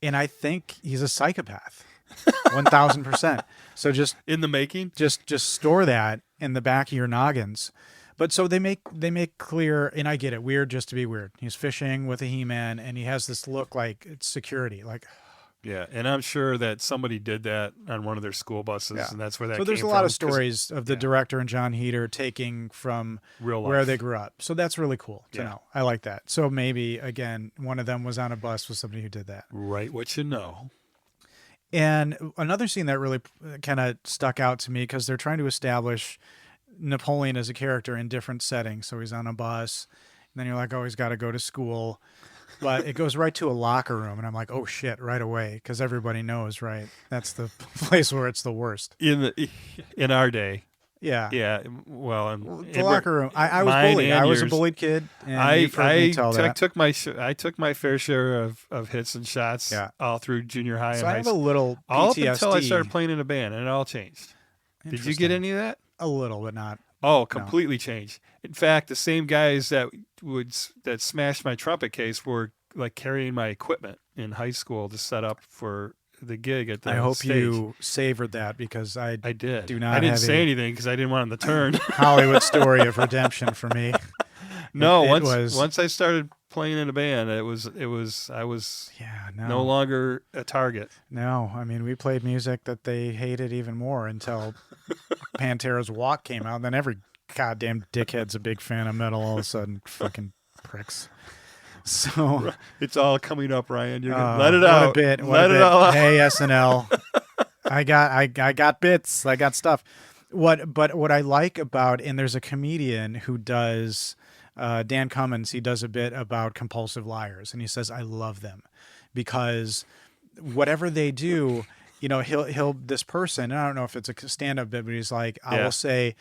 And I think he's a psychopath 1,000%. So just in the making, just store that in the back of your noggins. But so they make clear, and I get it, weird just to be weird. He's fishing with a He-Man, and he has this look like it's security, like. Yeah, and I'm sure that somebody did that on one of their school buses, and that's where that came from. So there's a lot of stories of the director and John Heder taking from real life, where they grew up. So that's really cool to know. I like that. So maybe, again, one of them was on a bus with somebody who did that. Right, what you know. And another scene that really kind of stuck out to me, because they're trying to establish Napoleon as a character in different settings. So he's on a bus, and then you're like, oh, he's got to go to school. But it goes right to a locker room, and I'm like, oh shit, right away, because everybody knows, right? That's the place where it's the worst. In our day. Yeah. Yeah. Well, the locker room. I was bullied. I was a bullied kid. And I took my fair share of hits and shots all through junior high and high school. I have a little PTSD. All up until I started playing in a band, and it all changed. Did you get any of that? A little, but not. Oh, completely changed. In fact, the same guys that smashed my trumpet case were like carrying my equipment in high school to set up for the gig at the I hope stage. You savored that, because I did. Do not. I didn't say anything because I didn't want him to turn. Hollywood story of redemption for me. No, once I started playing in a band, I was no longer a target. No, I mean, we played music that they hated even more until Pantera's Walk came out, and then every goddamn dickhead's a big fan of metal all of a sudden. Fucking pricks. So it's all coming up, Ryan. You're gonna let it out. What a bit. Let it all out. Hey, SNL. I got bits. I got stuff. What I like about, and there's a comedian who does Dan Cummins, he does a bit about compulsive liars, and he says, I love them because whatever they do, he'll this person, and I don't know if it's a stand-up bit, but he's like, I will say,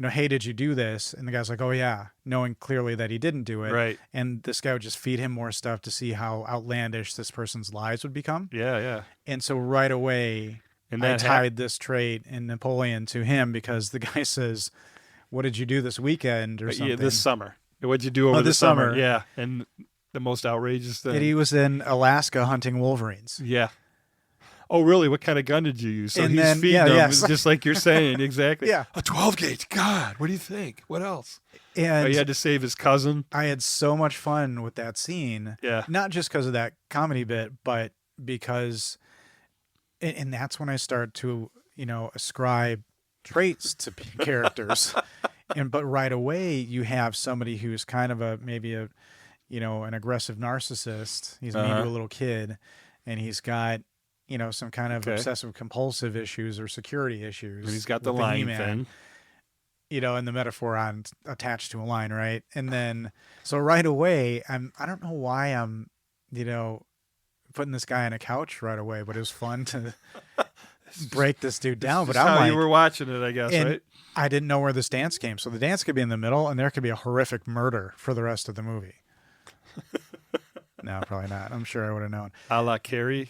hey, did you do this? And the guy's like, oh yeah, knowing clearly that he didn't do it. Right. And this guy would just feed him more stuff to see how outlandish this person's lies would become. Yeah. And so right away, And I that tied this trait in Napoleon to him because the guy says, what did you do this weekend or something? Yeah, this summer. What'd you do over this the summer? summer. Yeah. And the most outrageous thing. And he was in Alaska hunting wolverines. Yeah. Oh, really? What kind of gun did you use? So And he's then- feeding yeah, them, yes. just like you're saying. Exactly. Yeah. A 12 gauge. God, what do you think? What else? And He had to save his cousin. I had so much fun with that scene. Yeah. Not just because of that comedy bit, but because, and that's when I start to, ascribe traits to characters. But right away you have somebody who's kind of maybe an aggressive narcissist. He's mean to a little kid, and he's got, some kind of obsessive compulsive issues or security issues. And he's got the with line He-Man, thing. and the metaphor on attached to a line, right? And then, so right away, I don't know why I'm, putting this guy on a couch right away, but it was fun to break this dude down. But Just I'm how like, you were watching it, I guess, and right? I didn't know where this dance came. So the dance could be in the middle, and there could be a horrific murder for the rest of the movie. No, probably not. I'm sure I would have known. A la Carrie.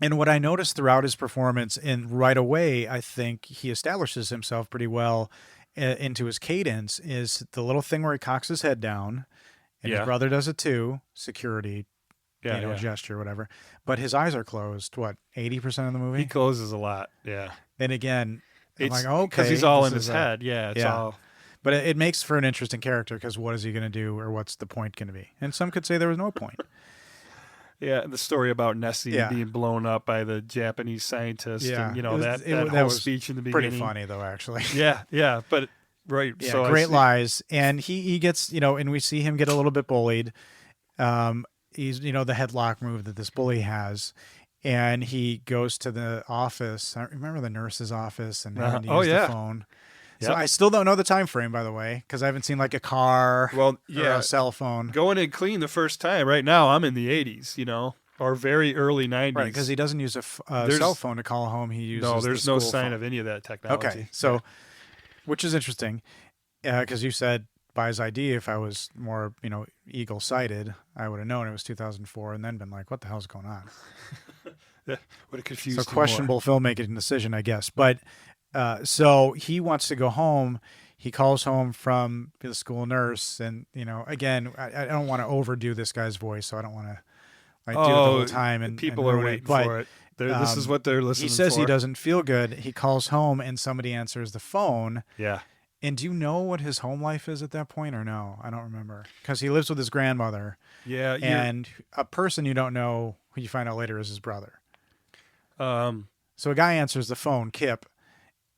And what I noticed throughout his performance, and right away, I think he establishes himself pretty well into his cadence, is the little thing where he cocks his head down, and his brother does it too, security, gesture, whatever. But his eyes are closed, 80% of the movie? He closes a lot, yeah. And again, I'm like, okay. Because he's all this in his is head, it's all... But it makes for an interesting character, because what is he going to do, or what's the point going to be? And some could say there was no point. Yeah, the story about Nessie being blown up by the Japanese scientist, and that whole was speech in the beginning. Pretty funny though, actually. Yeah, but right. Yeah, so great lies, and he gets and we see him get a little bit bullied. He's the headlock move that this bully has, and he goes to the office. I remember the nurse's office and having to use the phone. So I still don't know the time frame, by the way, because I haven't seen like a car or a cell phone. Going in clean the first time. Right now, I'm in the 80s, or very early 90s. Right, because he doesn't use a cell phone to call home. He uses there's no sign of any of that technology. Okay, so, which is interesting, because you said by his ID, if I was more, eagle-sighted, I would have known it was 2004 and then been like, what the hell's going on? Would have confused So questionable filmmaking decision, I guess. But so he wants to go home. He calls home from the school nurse, and again, I don't want to overdo this guy's voice, so I don't want to do it the whole time. And people and are waiting for it. This is what they're listening. He says for. he doesn't feel good. He calls home, and somebody answers the phone. Yeah. And do you know what his home life is at that point, or no? I don't remember, because he lives with his grandmother. Yeah. And a person you don't know, who you find out later is his brother. So a guy answers the phone, Kip,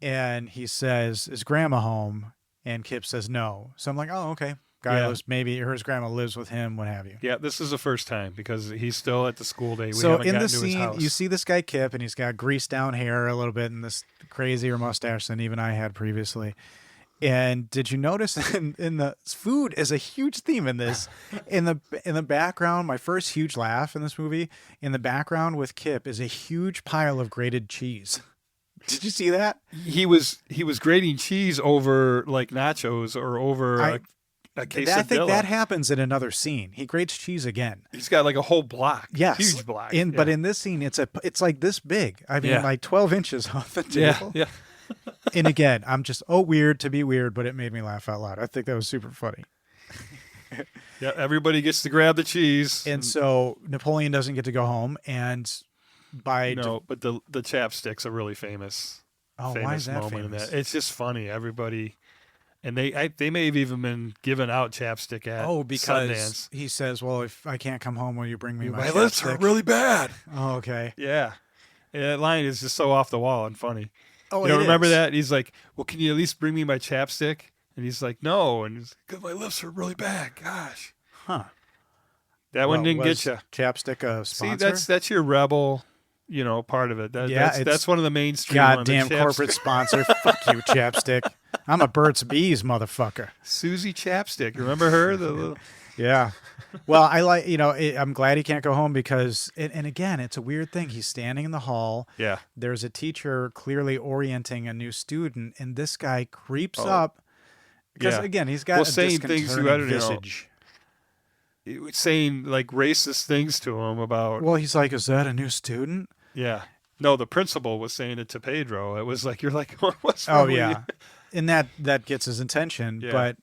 and he says, "Is Grandma home?" And Kip says no. So I'm like, oh, okay. Guy lives, maybe his grandma lives with him, what have you. Yeah, this is the first time because he's still at the school day. So in the scene, you see this guy Kip, and he's got greased down hair a little bit and this crazier mustache than even I had previously. And did you notice in the food is a huge theme in this? In the background, my first huge laugh in this movie, in the background with Kip is a huge pile of grated cheese. Did you see that? He was grating cheese over like nachos or over a quesadilla. I think that happens in another scene. He grates cheese again. He's got like a whole block. Yes. Huge block. But in this scene, it's like this big. I mean, like 12 inches off the table. Yeah. And again, I'm just, weird to be weird, but it made me laugh out loud. I think that was super funny. Yeah, everybody gets to grab the cheese. And so Napoleon doesn't get to go home, and but the chapsticks are really famous. Why is that moment famous? in that. It's just funny. Everybody, and they may have even been giving out chapstick at because Sundance. He says, "Well, if I can't come home, will you bring me my My lips hurt chapstick?" really bad. Oh, okay. Yeah, that line is just so off the wall and funny. Oh, you remember that? He's like, "Well, can you at least bring me my chapstick?" And he's like, "No," and he's like, "My lips hurt really bad." Gosh, that one didn't get you. Chapstick a sponsor? See, that's your rebel, part of it. That's one of the mainstream. Goddamn ones, corporate sponsor. Fuck you, chapstick. I'm a Burt's Bees motherfucker. Susie Chapstick. Remember her? The little... Yeah. Well, I like, I'm glad he can't go home because, and again, it's a weird thing. He's standing in the hall. Yeah. There's a teacher clearly orienting a new student, and this guy creeps up because, again, he's got a saying things you disconcerting visage. Saying like racist things to him about. Well, he's like, is that a new student? Yeah. No, the principal was saying it to Pedro. It was like, you're like, what's wrong with you? And that gets his attention. Yeah. But,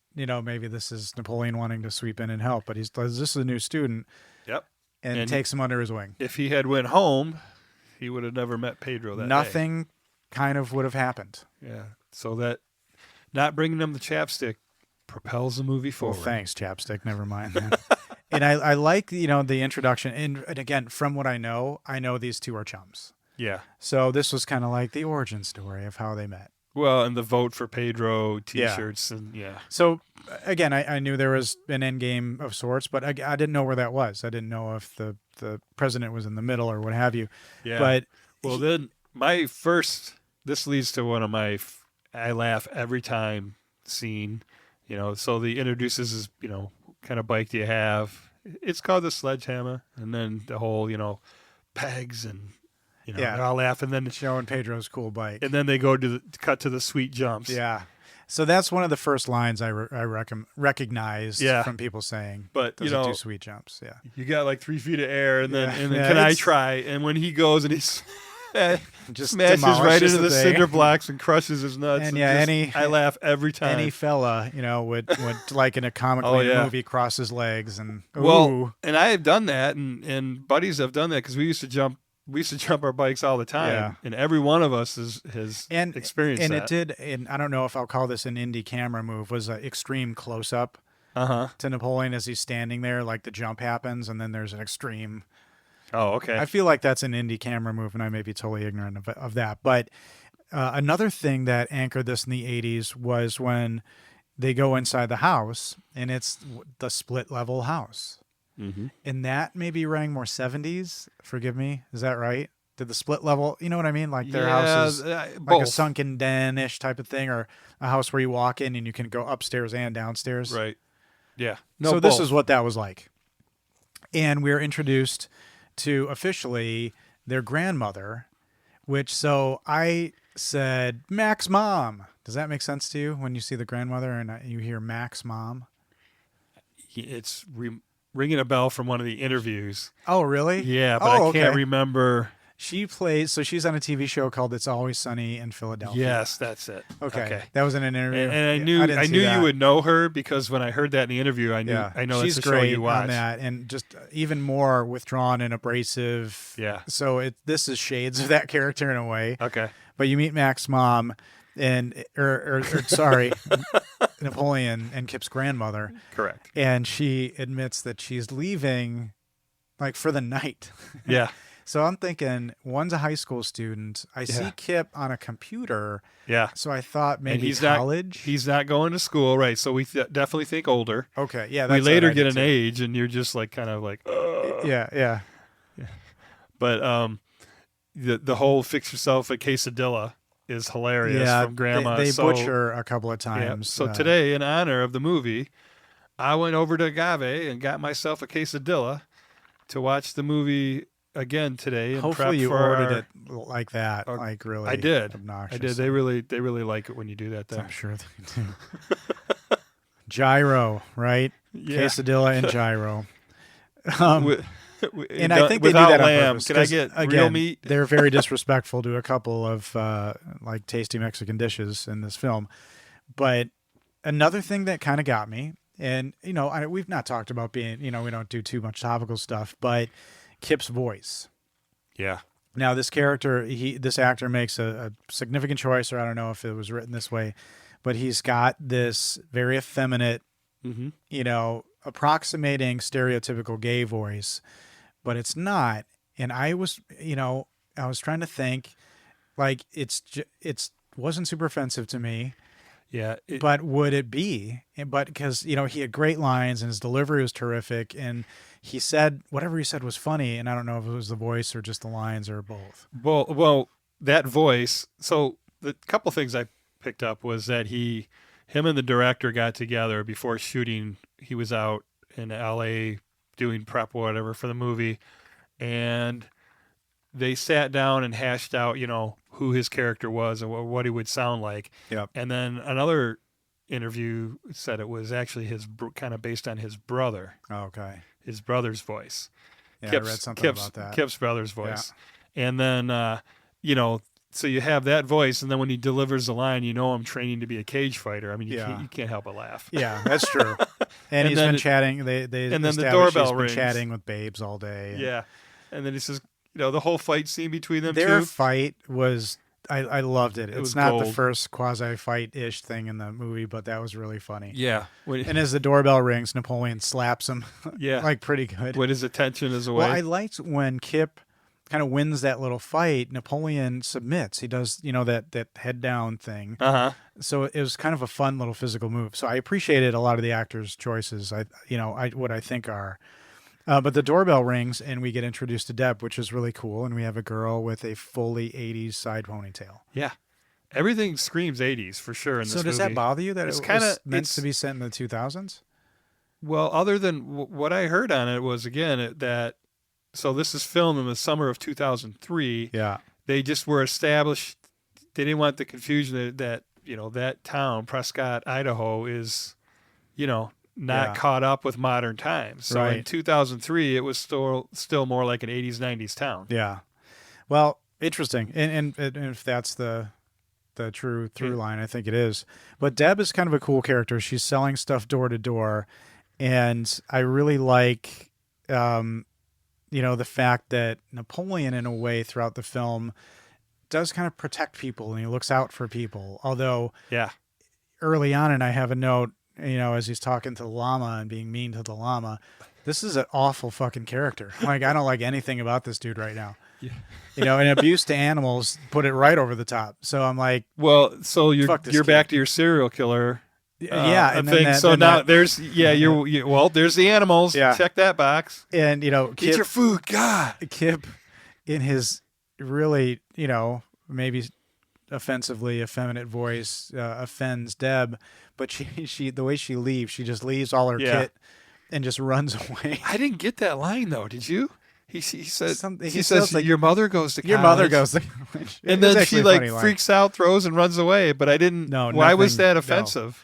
maybe this is Napoleon wanting to sweep in and help. But this is a new student. Yep. And takes him under his wing. If he had went home, he would have never met Pedro that day. Nothing kind of would have happened. Yeah. So that not bringing him the chapstick propels the movie forward. Well, thanks, chapstick. Never mind that. And I like, the introduction. And again, from what I know these two are chums. Yeah. So this was kind of like the origin story of how they met. Well, and the vote for Pedro T-shirts and So again, I knew there was an end game of sorts, but I didn't know where that was. I didn't know if the president was in the middle or what have you. Yeah. But then this leads to one of my I laugh every time scene. So the introduces is kind of bike do you have? It's called the sledgehammer, and then the whole pegs and. They're all laughing, then showing Pedro's cool bike, and then they go to cut to the sweet jumps. Yeah, so that's one of the first lines I recognized from people saying. But those are two sweet jumps. Yeah, you got like 3 feet of air, and then can I try? And when he goes and he's just smashes right into the cinder blocks and crushes his nuts. And I laugh every time. Any fella, would like in a comic movie cross his legs and and I have done that, and buddies have done that because we used to jump our bikes all the time, and every one of us has experienced that. And it did, and I don't know if I'll call this an indie camera move, was an extreme close-up to Napoleon as he's standing there, like the jump happens, and then there's an extreme... Oh, okay. I feel like that's an indie camera move, and I may be totally ignorant of that. But another thing that anchored this in the 80s was when they go inside the house, and it's the split-level house. Mm-hmm. And that maybe rang more 70s. Forgive me. Is that right? Did the split level, you know what I mean? Like their house is like a sunken den-ish type of thing, or a house where you walk in and you can go upstairs and downstairs. Right. Yeah. So this is what that was like. And we're introduced to officially their grandmother, so I said, Mac's mom. Does that make sense to you when you see the grandmother and you hear Mac's mom? It's ringing a bell from one of the interviews. Oh, really? Yeah, but I can't remember. She plays, so she's on a TV show called It's Always Sunny in Philadelphia. Yes, that's it. Okay. That was in an interview. And I knew you would know her because when I heard that in the interview, I know she's it's a great show you watch. On that, and just even more withdrawn and abrasive. Yeah. So this is shades of that character in a way. Okay. But you meet Mac's mom sorry, Napoleon and Kip's grandmother. Correct. And she admits that she's leaving like for the night. Yeah. So I'm thinking one's a high school student. I see Kip on a computer. Yeah. So I thought maybe he's college. He's not going to school, right? So we definitely think older. Okay. Yeah. We later get an age, and you're just like kind of like, Yeah. But the whole fix yourself a quesadilla is hilarious from Grandma. They butcher a couple of times. Yeah. So today, in honor of the movie, I went over to Agave and got myself a quesadilla to watch the movie again today. And hopefully you ordered it like that, like really. I did. Obnoxious. I did. They really like it when you do that. There, I'm sure they do. Gyro, right? Yeah. Quesadilla and gyro. And I think they do that on purpose. Can I get real meat? They're very disrespectful to a couple of like tasty Mexican dishes in this film. But another thing that kind of got me, and we've not talked about being, we don't do too much topical stuff, but Kip's voice. Yeah. Now this actor makes a significant choice, or I don't know if it was written this way, but he's got this very effeminate, approximating stereotypical gay voice, but it's not. And I was trying to think, like it wasn't super offensive to me. Yeah. But would it be? But because, he had great lines and his delivery was terrific, and he said whatever he said was funny, and I don't know if it was the voice or just the lines or both. Well, that voice. So the couple things I picked up was that him and the director got together before shooting. He was out in L.A. doing prep or whatever for the movie, and they sat down and hashed out, who his character was and what he would sound like. Yep. And then another interview said it was actually kind of based on his brother. Oh, okay. His brother's voice. Yeah, I read something about that. Kip's brother's voice. Yeah. And then, so you have that voice, and then when he delivers the line, I'm training to be a cage fighter. I mean, you can't help but laugh. Yeah, that's true. And he's been chatting. They and then the doorbell rings. Chatting with babes all day. Yeah. And then he says, the whole fight scene between them Their two. fight was, I loved it. It's not gold. the first quasi-fight-ish thing in the movie, but that was really funny. Yeah. And as the doorbell rings, Napoleon slaps him. Yeah. Like pretty good. When his attention is away. Well, I liked when Kip kind of wins that little fight, Napoleon submits. He does, that head down thing. Uh-huh. So it was kind of a fun little physical move. So I appreciated a lot of the actors' choices. What I think are. But the doorbell rings and we get introduced to Deb, which is really cool. And we have a girl with a fully 80s side ponytail. Yeah. Everything screams 80s for sure in this movie. So does that bother you that it's it was meant to be set in the 2000s? Well, other than what I heard on it was, again, so this is filmed in the summer of 2003. Yeah. They just were established. They didn't want the confusion that that town, Prescott, Idaho, is, not caught up with modern times. So in 2003, it was still more like an 80s, 90s town. Yeah. Well, interesting. And if that's the true through line, I think it is. But Deb is kind of a cool character. She's selling stuff door to door. And I really like, the fact that Napoleon, in a way, throughout the film, does kind of protect people and he looks out for people. Although, early on, and I have a note, as he's talking to the llama and being mean to the llama, this is an awful fucking character. Like, I don't like anything about this dude right now. Yeah. And abuse to animals put it right over the top. So I'm like, well, so you're kid. back to your serial killer. And thing. So now there's there's the animals. Yeah. Check that box. And Kip, get your food. God, Kip, in his really maybe offensively effeminate voice, offends Deb, but she the way she leaves, she just leaves all her kit and just runs away. I didn't get that line though. Did you? He says like, your mother goes to college. Your mother goes to college. And then she freaks out, throws and runs away. But I didn't. No. Why was that offensive? No.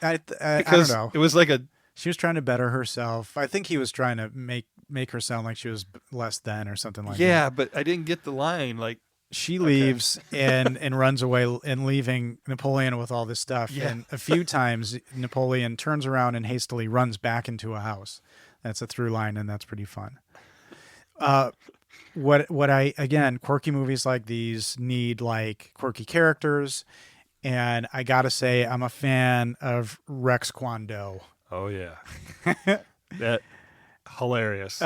I don't know. It was like she was trying to better herself. I think he was trying to make her sound like she was less than or something like that. Yeah, but I didn't get the line. Like, she leaves and runs away and leaving Napoleon with all this stuff. Yeah. And a few times Napoleon turns around and hastily runs back into a house. That's a through line, and that's pretty fun. Quirky movies like these need like quirky characters. And I got to say, I'm a fan of Rex Kwon Do. Oh, yeah. That hilarious.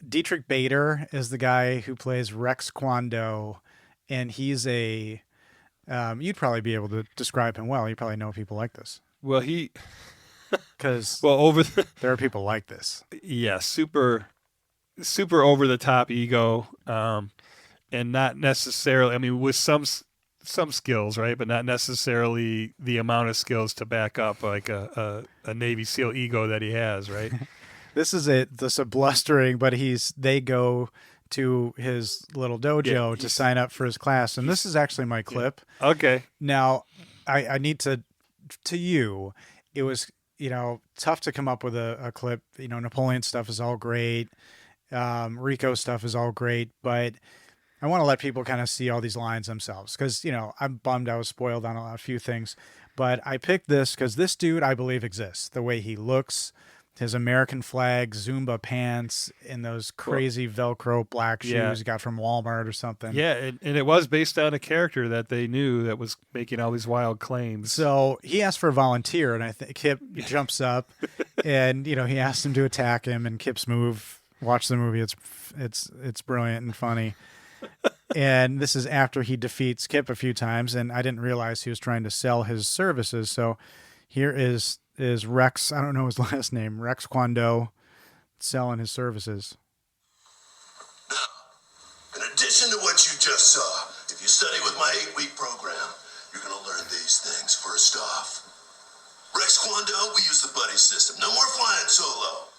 Dietrich Bader is the guy who plays Rex Kwon Do. And he's you'd probably be able to describe him well. You probably know people like this. Well, because there are people like this. Yeah, super over the top ego, and not necessarily. I mean, with some skills, right, but not necessarily the amount of skills to back up like a Navy SEAL ego that he has, right? This is a blustering, but they go to his little dojo to sign up for his class, and this is actually my clip. Yeah. Okay. Now, I need to you. It was tough to come up with a clip. Napoleon stuff is all great. Rico stuff is all great, but I want to let people kind of see all these lines themselves because, I'm bummed I was spoiled on a few things, but I picked this because this dude, I believe, exists. The way he looks, his American flag Zumba pants, and those crazy Velcro black shoes he got from Walmart or something. Yeah, and it was based on a character that they knew that was making all these wild claims. So he asked for a volunteer, and I think Kip jumps up, and he asked him to attack him, and Kip's move. Watch the movie; it's brilliant and funny. And this is after he defeats Kip a few times, and I didn't realize he was trying to sell his services. So here is Rex, I don't know his last name, Rex Kwon Do, selling his services. Now, in addition to what you just saw, if you study with my 8-week program, you're going to learn these things, first off. Rex Kwando, we use the buddy system. No more flying solo.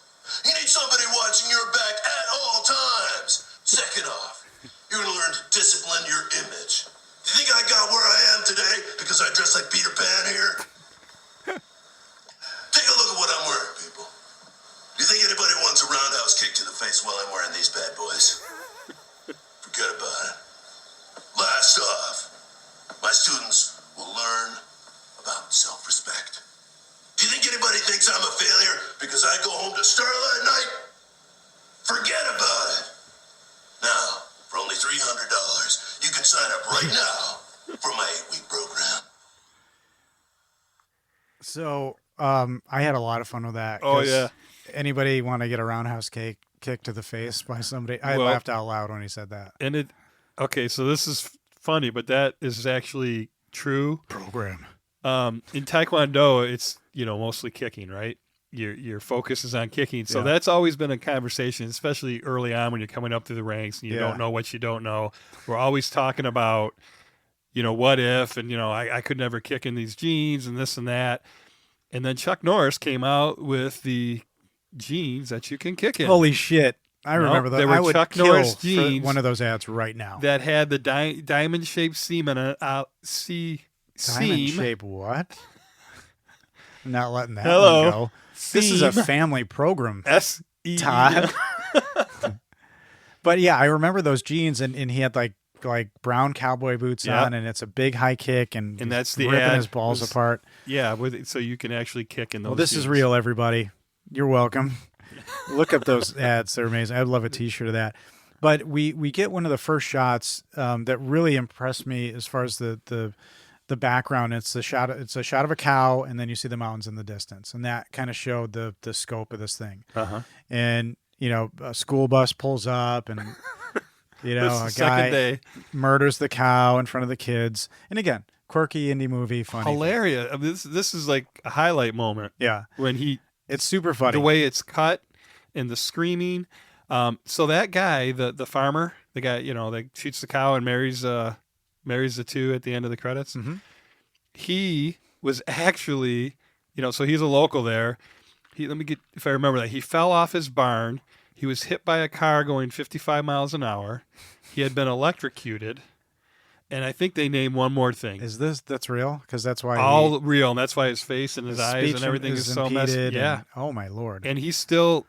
You need somebody watching your back at all times. Second off, you're gonna learn to discipline your image. Do you think I got where I am today because I dress like Peter Pan here? Take a look at what I'm wearing, people. Do you think anybody wants a roundhouse kick to the face while I'm wearing these bad boys? Forget about it. Last off, my students will learn about self-respect. Do you think anybody thinks I'm a failure because I go home to Starla at night? Forget about it. Now, for only $300, you can sign up right now for my 8-week program. So, I had a lot of fun with that. Oh, 'cause yeah. Anybody want to get a roundhouse kick to the face by somebody? I laughed out loud when he said that. And okay, so this is funny, but that is actually true. Program. In Taekwondo, it's, mostly kicking, right? Your focus is on kicking. So Yeah. that's always been a conversation, especially early on when you're coming up through the ranks and you don't know what you don't know. We're always talking about, what if, and, I could never kick in these jeans and this and that. And then Chuck Norris came out with the jeans that you can kick in. Holy shit. I remember that. They were I would Chuck kill Norris for jeans one of those ads right now. that had the diamond-shaped seam and seam. Diamond shape what? I'm not letting that Hello. one go. This is a Seam. family program, S-E. Todd. But yeah, I remember those jeans, and he had like brown cowboy boots Yeah. on, and it's a big high kick, and that's he's the ripping ad his balls was- apart. Yeah, so you can actually kick in those Well, this is jeans. real, everybody. You're welcome. Look up those ads; they're amazing. I'd love a T-shirt of that. But we get one of the first shots that really impressed me as far as the background. It's a shot of a cow, and then you see the mountains in the distance, and that kind of showed the scope of this thing. Uh-huh. And a school bus pulls up, and This a is the second guy day. murders the cow in front of the kids. And again, quirky indie movie, funny. Hilarious. I mean, this is like a highlight moment Yeah, when it's super funny. the way it's cut and the screaming. So that guy, the farmer, the guy, that shoots the cow and marries the two at the end of the credits. Mm-hmm. He was actually, so he's a local there. Let me get, if I remember that, he fell off his barn. He was hit by a car going 55 miles an hour. He had been electrocuted. And I think they named one more thing. That's real? Because that's why All real, and that's why his face and his eyes speech and everything is so messy. impeded Yeah. and- oh my Lord. And he's still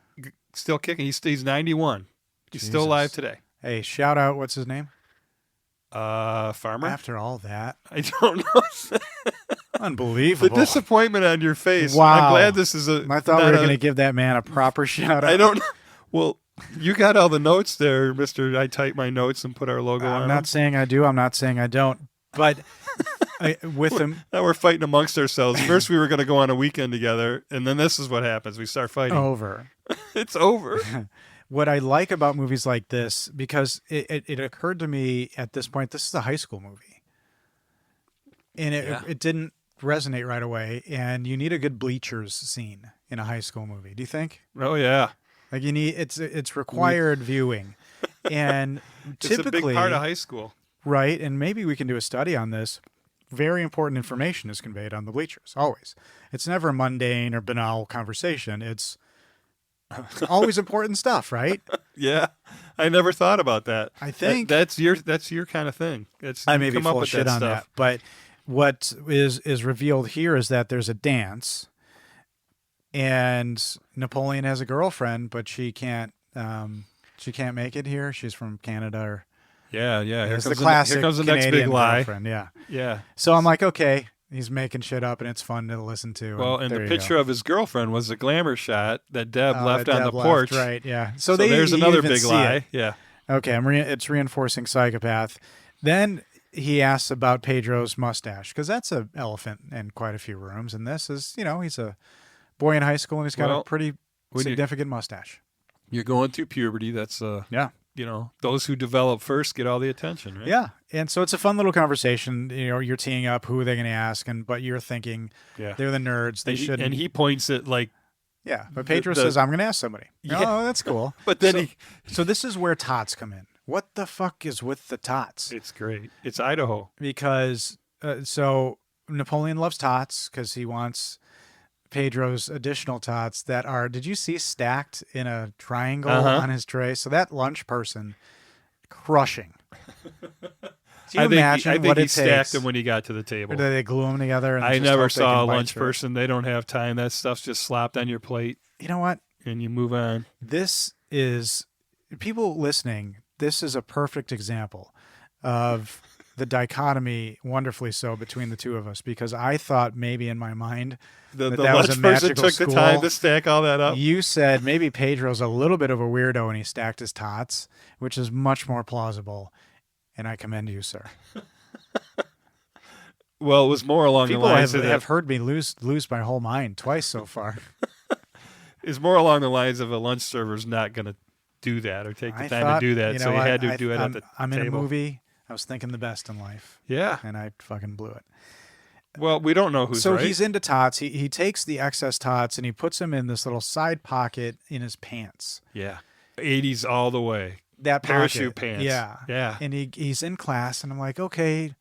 kicking. He's 91. He's still Jesus. alive today. Hey, shout out, what's his name? Farmer? After all that. I don't know. the Unbelievable. disappointment on your face. Wow. I'm glad this is a. I thought we not were a- going to give that man a proper shout out. I don't know. Well, you got all the notes there, Mister. I typed my notes and put our logo on I'm them. not saying I do. I'm not saying I don't. But with him Now we're fighting amongst ourselves. First, we were going to go on a weekend together, and then this is what happens. We start fighting. over. It's over. What I like about movies like this, because it occurred to me at this point, this is a high school movie. And it didn't resonate right away. And you need a good bleachers scene in a high school movie. Do you think? Oh yeah. Like it's required viewing. And It's typically, a big part of high school. right, and maybe we can do a study on this. Very important information is conveyed on the bleachers, always. It's never a mundane or banal conversation. It's always important stuff, right? Yeah, I never thought about that. I think- that's your kind of thing. I may be come up full of with shit that on stuff. that, but what is revealed here is that there's a dance, and Napoleon has a girlfriend, but she can't make it here. She's from Canada, or Yeah. it's the classic here comes the next Canadian big lie. girlfriend. Yeah. Yeah. So I'm like, okay, he's making shit up, and it's fun to listen to. Well, and there the you picture go. of his girlfriend was a glamour shot that Deb Oh, left that on Deb the left, porch. right? Yeah. So So there's you another even big see lie. it. Yeah. Okay, it's reinforcing psychopath. Then he asks about Pedro's mustache, because that's an elephant in quite a few rooms. And this is, he's a boy in high school, and he's got Well, a pretty when you- significant mustache. You're going through puberty. That's Yeah. those who develop first get all the attention, right? Yeah. And so it's a fun little conversation. You're teeing up who are they going to ask, but you're thinking Yeah. they're the nerds. They shouldn't. And he points at like, yeah. But Pedro the- says, I'm going to ask somebody. Yeah. Oh, that's cool. but then so, so this is where tots come in. What the fuck is with the tots? it's great. It's Idaho. Because so Napoleon loves tots because he wants Pedro's additional tots that are, did you see, stacked in a triangle on his tray? So that lunch person, crushing. Do you imagine I think what he it stacked takes? them when he got to the table. Or do they glue them together? And I just never hope they saw can a bite lunch through it? person. They don't have time. That stuff's just slopped on your plate, You know what? and you move on. This is, people listening, this is a perfect example of the dichotomy, wonderfully so, between the two of us, because I thought maybe in my mind The that lunch was a person magical took school. the time to stack all that up. You said maybe Pedro's a little bit of a weirdo and he stacked his tots, which is much more plausible, and I commend you, sir. Well, it was more along People the lines have heard me lose my whole mind twice so far. It's more along the lines of a lunch server's not going to do that or take the time to do that, so you had to do it at the I'm table. in a movie. I was thinking the best in life, Yeah. and I fucking blew it. Well, we don't know who's So right. he's into tots. He takes the excess tots and he puts them in this little side pocket in his pants. Yeah. 80s all the way. That Parachute pocket. pants. Yeah. Yeah. And he's in class, and I'm like, okay,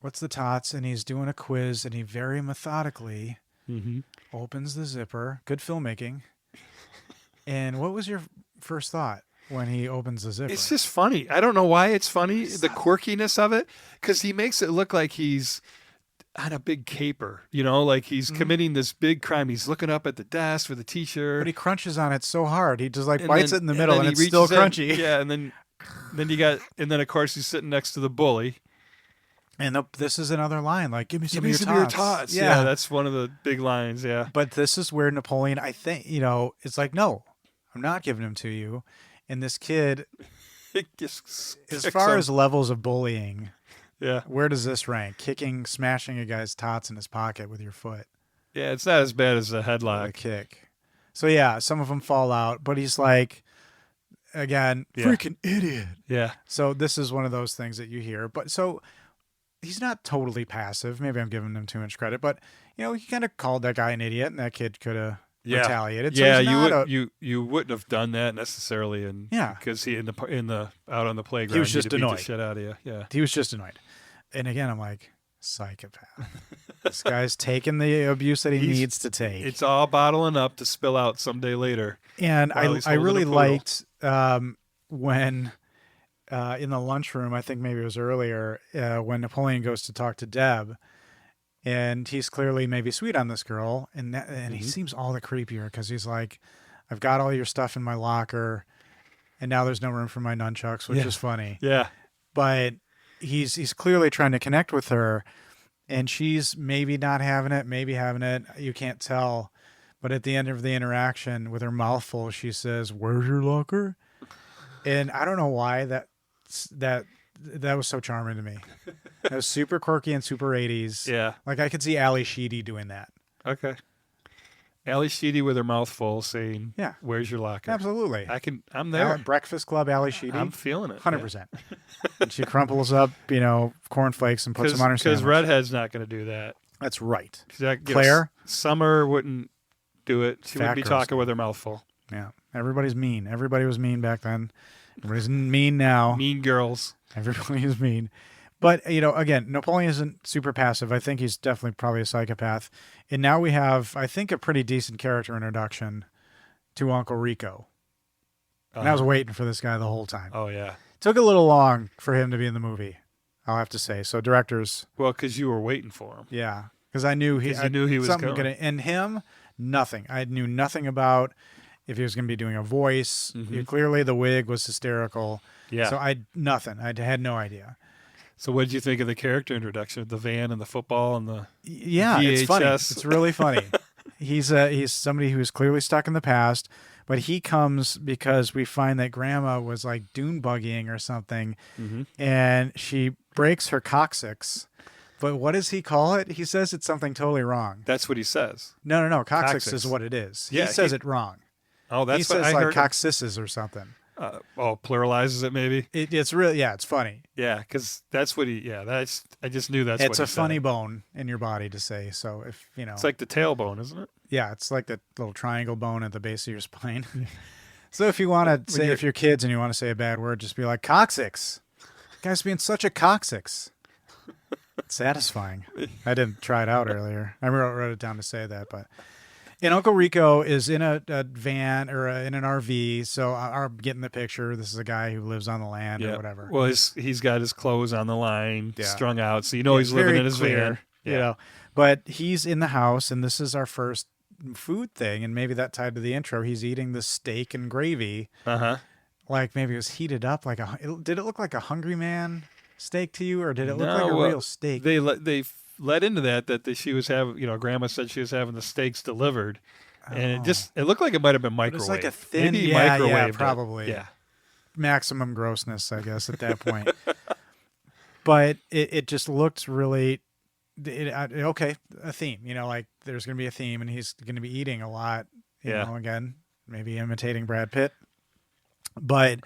what's the tots? And he's doing a quiz, and he very methodically opens the zipper. Good filmmaking. And what was your first thought when he opens the zipper? It's just funny. I don't know why it's funny, the quirkiness of it, because he makes it look like he's on a big caper, like he's committing this big crime. He's looking up at the desk for the teacher. But he crunches on it so hard. He just and bites then- it in the middle, then and he it's still reaches in. crunchy. Yeah, and then of course he's sitting next to the bully. And this is another line, like, give me some of your Give me some tots. Yeah, that's one of the big lines. Yeah. But this is where Napoleon, I think, it's like, no, I'm not giving them to you. And this kid, It just as kicks far him. as levels of bullying, Yeah. where does this rank? Smashing a guy's tots in his pocket with your foot. Yeah, it's not as bad as a A headlock. kick. So, yeah, some of them fall out. But he's like, again, Yeah. freaking idiot. Yeah. So this is one of those things that you hear. But so he's not totally passive. Maybe I'm giving him too much credit. But, he kind of called that guy an idiot, and that kid could have retaliated. So Yeah, he's not you wouldn't have done that necessarily, because he in the out on the playground was just he'd have beat annoyed. the shit out of you. Yeah. He was just annoyed. And again, I'm like, psychopath. This guy's taking the abuse that he needs to take. It's all bottling up to spill out someday later. And while he's I holding really a poodle. liked when in the lunchroom, I think maybe it was earlier, when Napoleon goes to talk to Deb, and he's clearly maybe sweet on this girl, and he seems all the creepier because he's like, I've got all your stuff in my locker, and now there's no room for my nunchucks, which is funny. Yeah. But he's clearly trying to connect with her, and she's maybe not having it, maybe having it. You can't tell. But at the end of the interaction, with her mouth full, she says, "Where's your locker?" And I don't know why that was so charming to me. It was super quirky and super 80s. Yeah. Like I could see Ali Sheedy doing that. Okay. Ali Sheedy with her mouth full saying, Yeah. "Where's your locker?" Absolutely. I'm there. Breakfast Club Ali Sheedy. I'm feeling it. 100%. And she crumples up, cornflakes and puts them on her Because sandwich. Redhead's not going to do that. That's right. Claire? Summer wouldn't do it. She Fat wouldn't be girls. talking with her mouth full. Yeah. Everybody's mean. Everybody was mean back then. Everybody's mean now. Mean girls. Everybody is mean. But, again, Napoleon isn't super passive. I think he's definitely probably a psychopath. And now we have, I think, a pretty decent character introduction to Uncle Rico. And I was waiting for this guy the whole time. Oh, yeah. Took a little long for him to be in the movie, I'll have to say. So directors, Well, because you were waiting for him. yeah. Because I knew he was something going. And him, nothing. I knew nothing about if he was going to be doing a voice. Clearly the wig was hysterical. Yeah. So I had no idea. So what did you think of the character introduction? The van and the football and the Yeah, it's funny. VHS. It's really funny. He's somebody who's clearly stuck in the past, but he comes because we find that grandma was like dune buggying or something, and she breaks her coccyx. But what does he call it? He says it's something totally wrong. That's what he says. No. Coccyx Coccyx. is what it is. Yeah, he says he- it wrong. Oh, that's He what says I like heard. coccyxes or something. Pluralizes it maybe. It's really, yeah, it's funny. Yeah, because that's what he. Yeah, that's. I just knew that's. It's what a he funny said. bone in your body to say. So if It's like the tailbone, isn't it? yeah, it's like that little triangle bone at the base of your spine. So if you want to say, you're- if you're kids and you want to say a bad word, just be like coccyx. Guy's being such a coccyx. Satisfying. I didn't try it out earlier. I wrote it down to say that, but. And Uncle Rico is in a van or in an RV, so I'm getting the picture. This is a guy who lives on the land or whatever. Well, he's got his clothes on the line, Yeah. strung out, so he's living very in his clear, van. you know. But he's in the house, and this is our first food thing, and maybe that tied to the intro. He's eating the steak and gravy, like maybe it was heated up. Did it look like a Hungry Man steak to you, or did it look like a real steak? They led into that she was having, Grandma said she was having the steaks delivered, and it looked like it might have been microwave. It was like a thin, maybe microwave, probably. Yeah, maximum grossness, I guess, at that point. But it just looked really okay. A theme, like there's going to be a theme, and he's going to be eating a lot. You know, again, maybe imitating Brad Pitt, but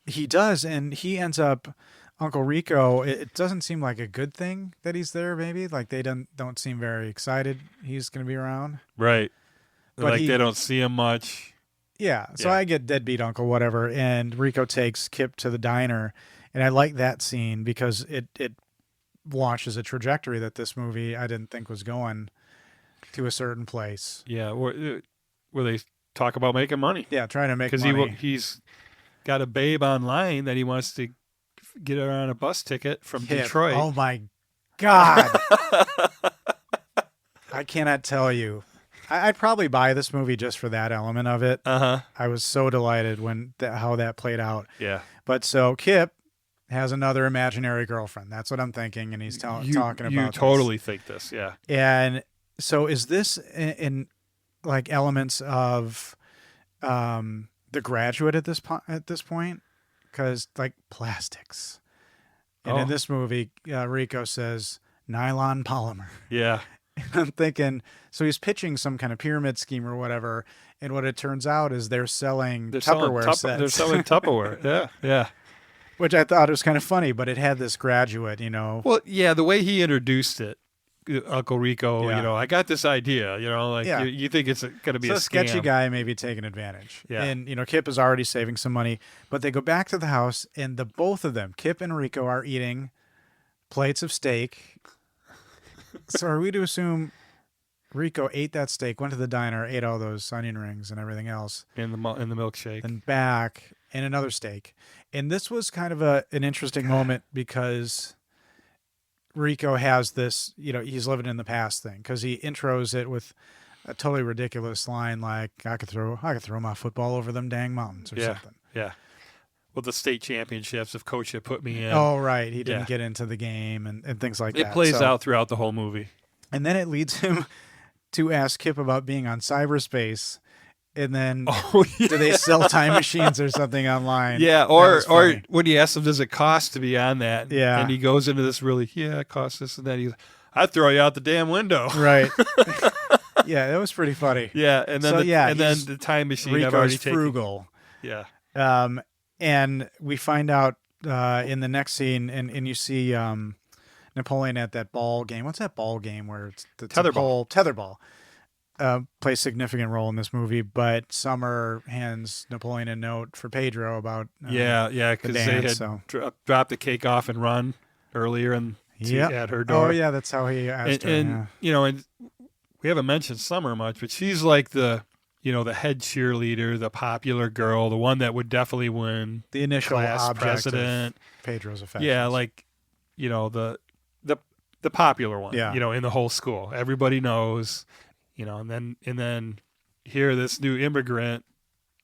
he does, and he ends up. Uncle Rico, it doesn't seem like a good thing that he's there, maybe. Like they don't seem very excited he's going to be around. Right. But they don't see him much. Yeah. So I get deadbeat uncle, whatever. And Rico takes Kip to the diner. And I like that scene because it launches a trajectory that this movie I didn't think was going to a certain place. Yeah. Where they talk about making money. Yeah, trying to make money. Because he's got a babe online that he wants to get her on a bus ticket from Detroit. Oh my God. I cannot tell you. I'd probably buy this movie just for that element of it. I was so delighted when how that played out. Yeah. But so Kip has another imaginary girlfriend. That's what I'm thinking. And he's talking about You totally think this. Yeah. And so is this in like elements of The Graduate at this point? Because like plastics. And in this movie, Rico says nylon polymer. Yeah. And I'm thinking, so he's pitching some kind of pyramid scheme or whatever. And what it turns out is they're selling Tupperware sets. They're selling Tupperware. Yeah. Yeah. Which I thought was kind of funny, but it had this Graduate, Well, yeah, the way he introduced it, Uncle Rico, I got this idea, you think it's going to be a scam. Sketchy guy maybe taking advantage. Yeah. And, Kip is already saving some money, but they go back to the house and the both of them, Kip and Rico, are eating plates of steak. So are we to assume Rico ate that steak, went to the diner, ate all those onion rings and everything else. In the milkshake. Then back and another steak. And this was kind of an interesting moment because Rico has this, he's living in the past thing because he intros it with a totally ridiculous line like, I could throw my football over them dang mountains or something. Yeah. Well, the state championships, if Coach had put me in. Oh, right. He didn't get into the game and things like that. It plays out throughout the whole movie. And then it leads him to ask Kip about being on cyberspace. And then do they sell time machines or something online? Yeah, or when he asks him, does it cost to be on that? Yeah. And he goes into this it costs this and that. I'd throw you out the damn window. Right. Yeah, that was pretty funny. Yeah, and then then the time machine Rico's I've already taken. frugal. Yeah. And we find out in the next scene, and you see Napoleon at that ball game. What's that ball game where it's tetherball? Tetherball. Plays a significant role in this movie, but Summer hands Napoleon a note for Pedro about because they had dropped the cake off and run earlier at her door. Oh yeah, that's how he asked her. And and we haven't mentioned Summer much, but she's like the head cheerleader, the popular girl, the one that would definitely win the initial class president. Of Pedro's affections. Yeah, like the popular one. Yeah. In the whole school, everybody knows. And then here this new immigrant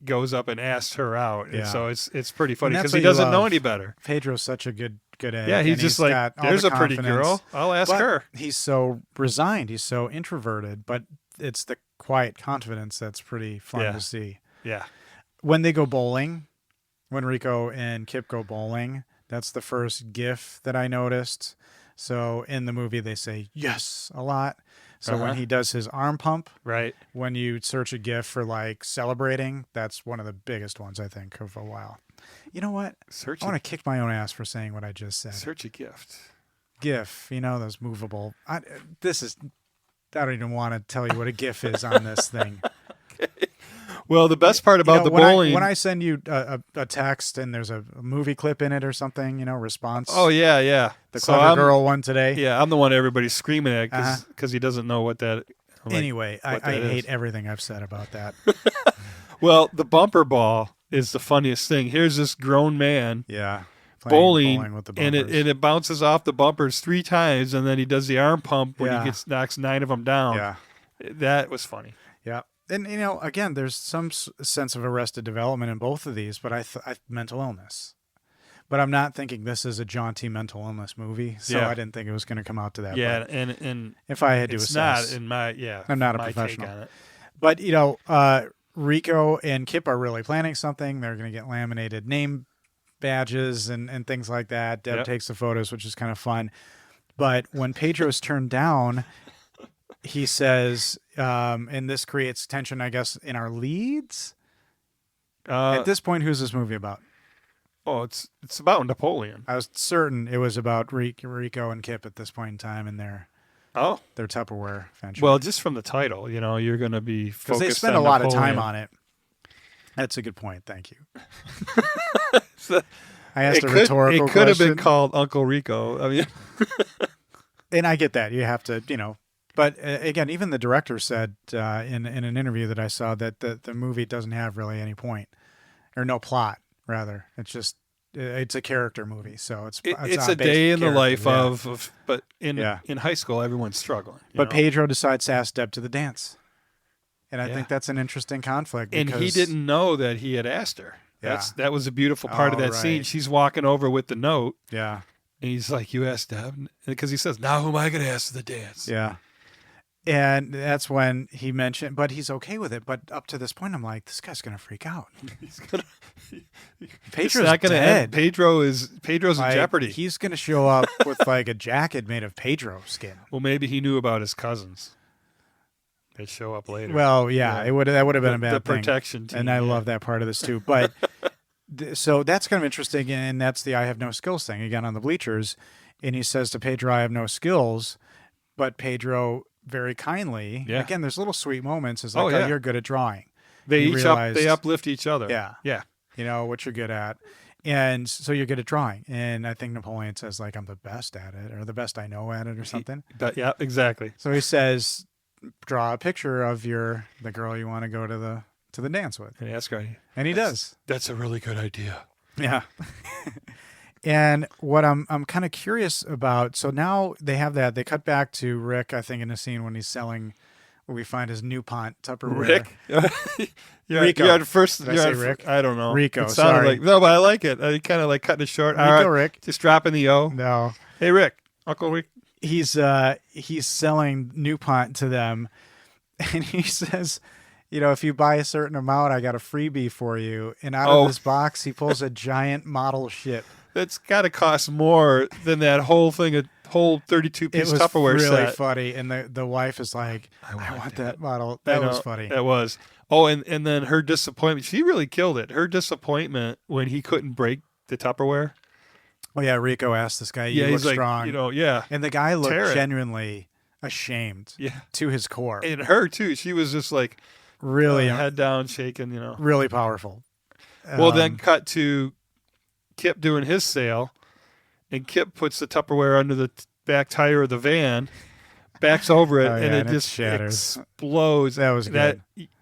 goes up and asks her out. Yeah. And so it's pretty funny because he doesn't know any better. Pedro's such a good egg. Yeah, he's just like, there's a pretty girl. I'll ask her. He's so resigned. He's so introverted, but it's the quiet confidence that's pretty fun to see. Yeah. When they go bowling, when Rico and Kip go bowling, that's the first GIF that I noticed. So in the movie, they say yes a lot. So when he does his arm pump, right? When you search a GIF for like celebrating, that's one of the biggest ones I think of a while. You know what? I want to kick my own ass for saying what I just said. Search a gift. GIF, those movable. I don't even want to tell you what a GIF is on this thing. Okay. Well, the best part about the bowling, when I send you a text and there's a movie clip in it or something, response. Oh yeah. The So clever girl one today. Yeah, I'm the one everybody's screaming at Uh-huh. because he doesn't know what that. I'm like, Anyway, I what that is. hate everything I've said about that. Well, the bumper ball is the funniest thing. Here's this grown man Yeah. Playing bowling, with the and bumpers. it bounces off the bumpers 3 times, and then he does the arm pump when Yeah. he knocks 9 of them down. Yeah. That was funny. Yeah. And, again, there's some sense of arrested development in both of these, but I mental illness. But I'm not thinking this is a jaunty mental illness movie, so Yeah. I didn't think it was going to come out to that. Yeah, But and if I had to it's assess. not in my I'm not a my take professional. on it. But, Rico and Kip are really planning something. They're going to get laminated name badges and things like that. Deb Yep. takes the photos, which is kind of fun. But when Pedro's turned down, he says, and this creates tension, I guess, in our leads. At this point, who's this movie about? Oh, it's about Napoleon. I was certain it was about Rico and Kip at this point in time in their Oh, Tupperware venture. well, just from the title, you're going to be focused because they spend on a lot of Napoleon. time on it. That's a good point. Thank you. So, I asked a it rhetorical could have been question. called Uncle Rico. I mean, And I get that. You have to, But again, even the director said in an interview that I saw that the movie doesn't have really any point, or no plot, rather. It's just it's a character movie, so it's a day in the life yeah. of but in high school, everyone's struggling. But Pedro decides to ask Deb to the dance, and I Yeah. think that's an interesting conflict. And he because- didn't know that he had asked her. Yeah. That was a beautiful part of Oh, that scene. right. She's walking over with the note, Yeah, and he's like, "You asked Deb," because he says, "Now who am I going to ask to the dance?" yeah. And that's when he mentioned, but he's okay with it. But up to this point, I'm like, this guy's gonna freak out. He's gonna. Pedro's It's not going to dead. end. Pedro's in Like, jeopardy. He's gonna show up with like a jacket made of Pedro skin. Well, maybe he knew about his cousins. They show up later. Well, yeah, Yeah. that would have been a bad the thing. protection team. And I yeah. love that part of this too. But so that's kind of interesting, and that's the I have no skills thing again on the bleachers. And he says to Pedro, "I have no skills," but Pedro very kindly, Yeah. again, there's little sweet moments. Is like, Oh, oh, yeah. you're good at drawing. They You each realized- they uplift each other. Yeah. Yeah. You know what you're good at, and so you're good at drawing. And I think Napoleon says like, "I'm the best at it," or "the best I know at it," or something. But yeah, exactly. So he says, "Draw a picture of the girl you want to go to the dance with," And that's great. and he does. That's a really good idea. Yeah. And what I'm kind of curious about, so now they have that. They cut back to Rick, I think, in a scene when he's selling, where we find his DuPont Tupperware. Rick? Rico. You're at first. Did I you're say at Rick? I don't know. Rico, It sounded sorry. like no, but I like it. I kind of like cutting it short. All Rico right, Rick. just dropping the O. No, Hey, Rick, Uncle Rick. he's selling DuPont to them, and he says, if you buy a certain amount, I got a freebie for you. And out Oh. of this box, he pulls a giant model ship. That's got to cost more than that whole thing. A whole 32-piece It was Tupperware really set. funny, and the wife is like, "I want that model." I That know, was funny. That was. Oh, and then her disappointment. She really killed it. Her disappointment when he couldn't break the Tupperware. Oh yeah, Rico asked this guy, "You look he's like, strong," yeah. and the guy looked tear it. genuinely ashamed Yeah. to his core. And her, too. She was just like Really, head down, shaking, really powerful. Well, then cut to Kip doing his sale, and Kip puts the Tupperware under the back tire of the van, backs over it, Oh, and yeah, it and it just shatters. explodes. That was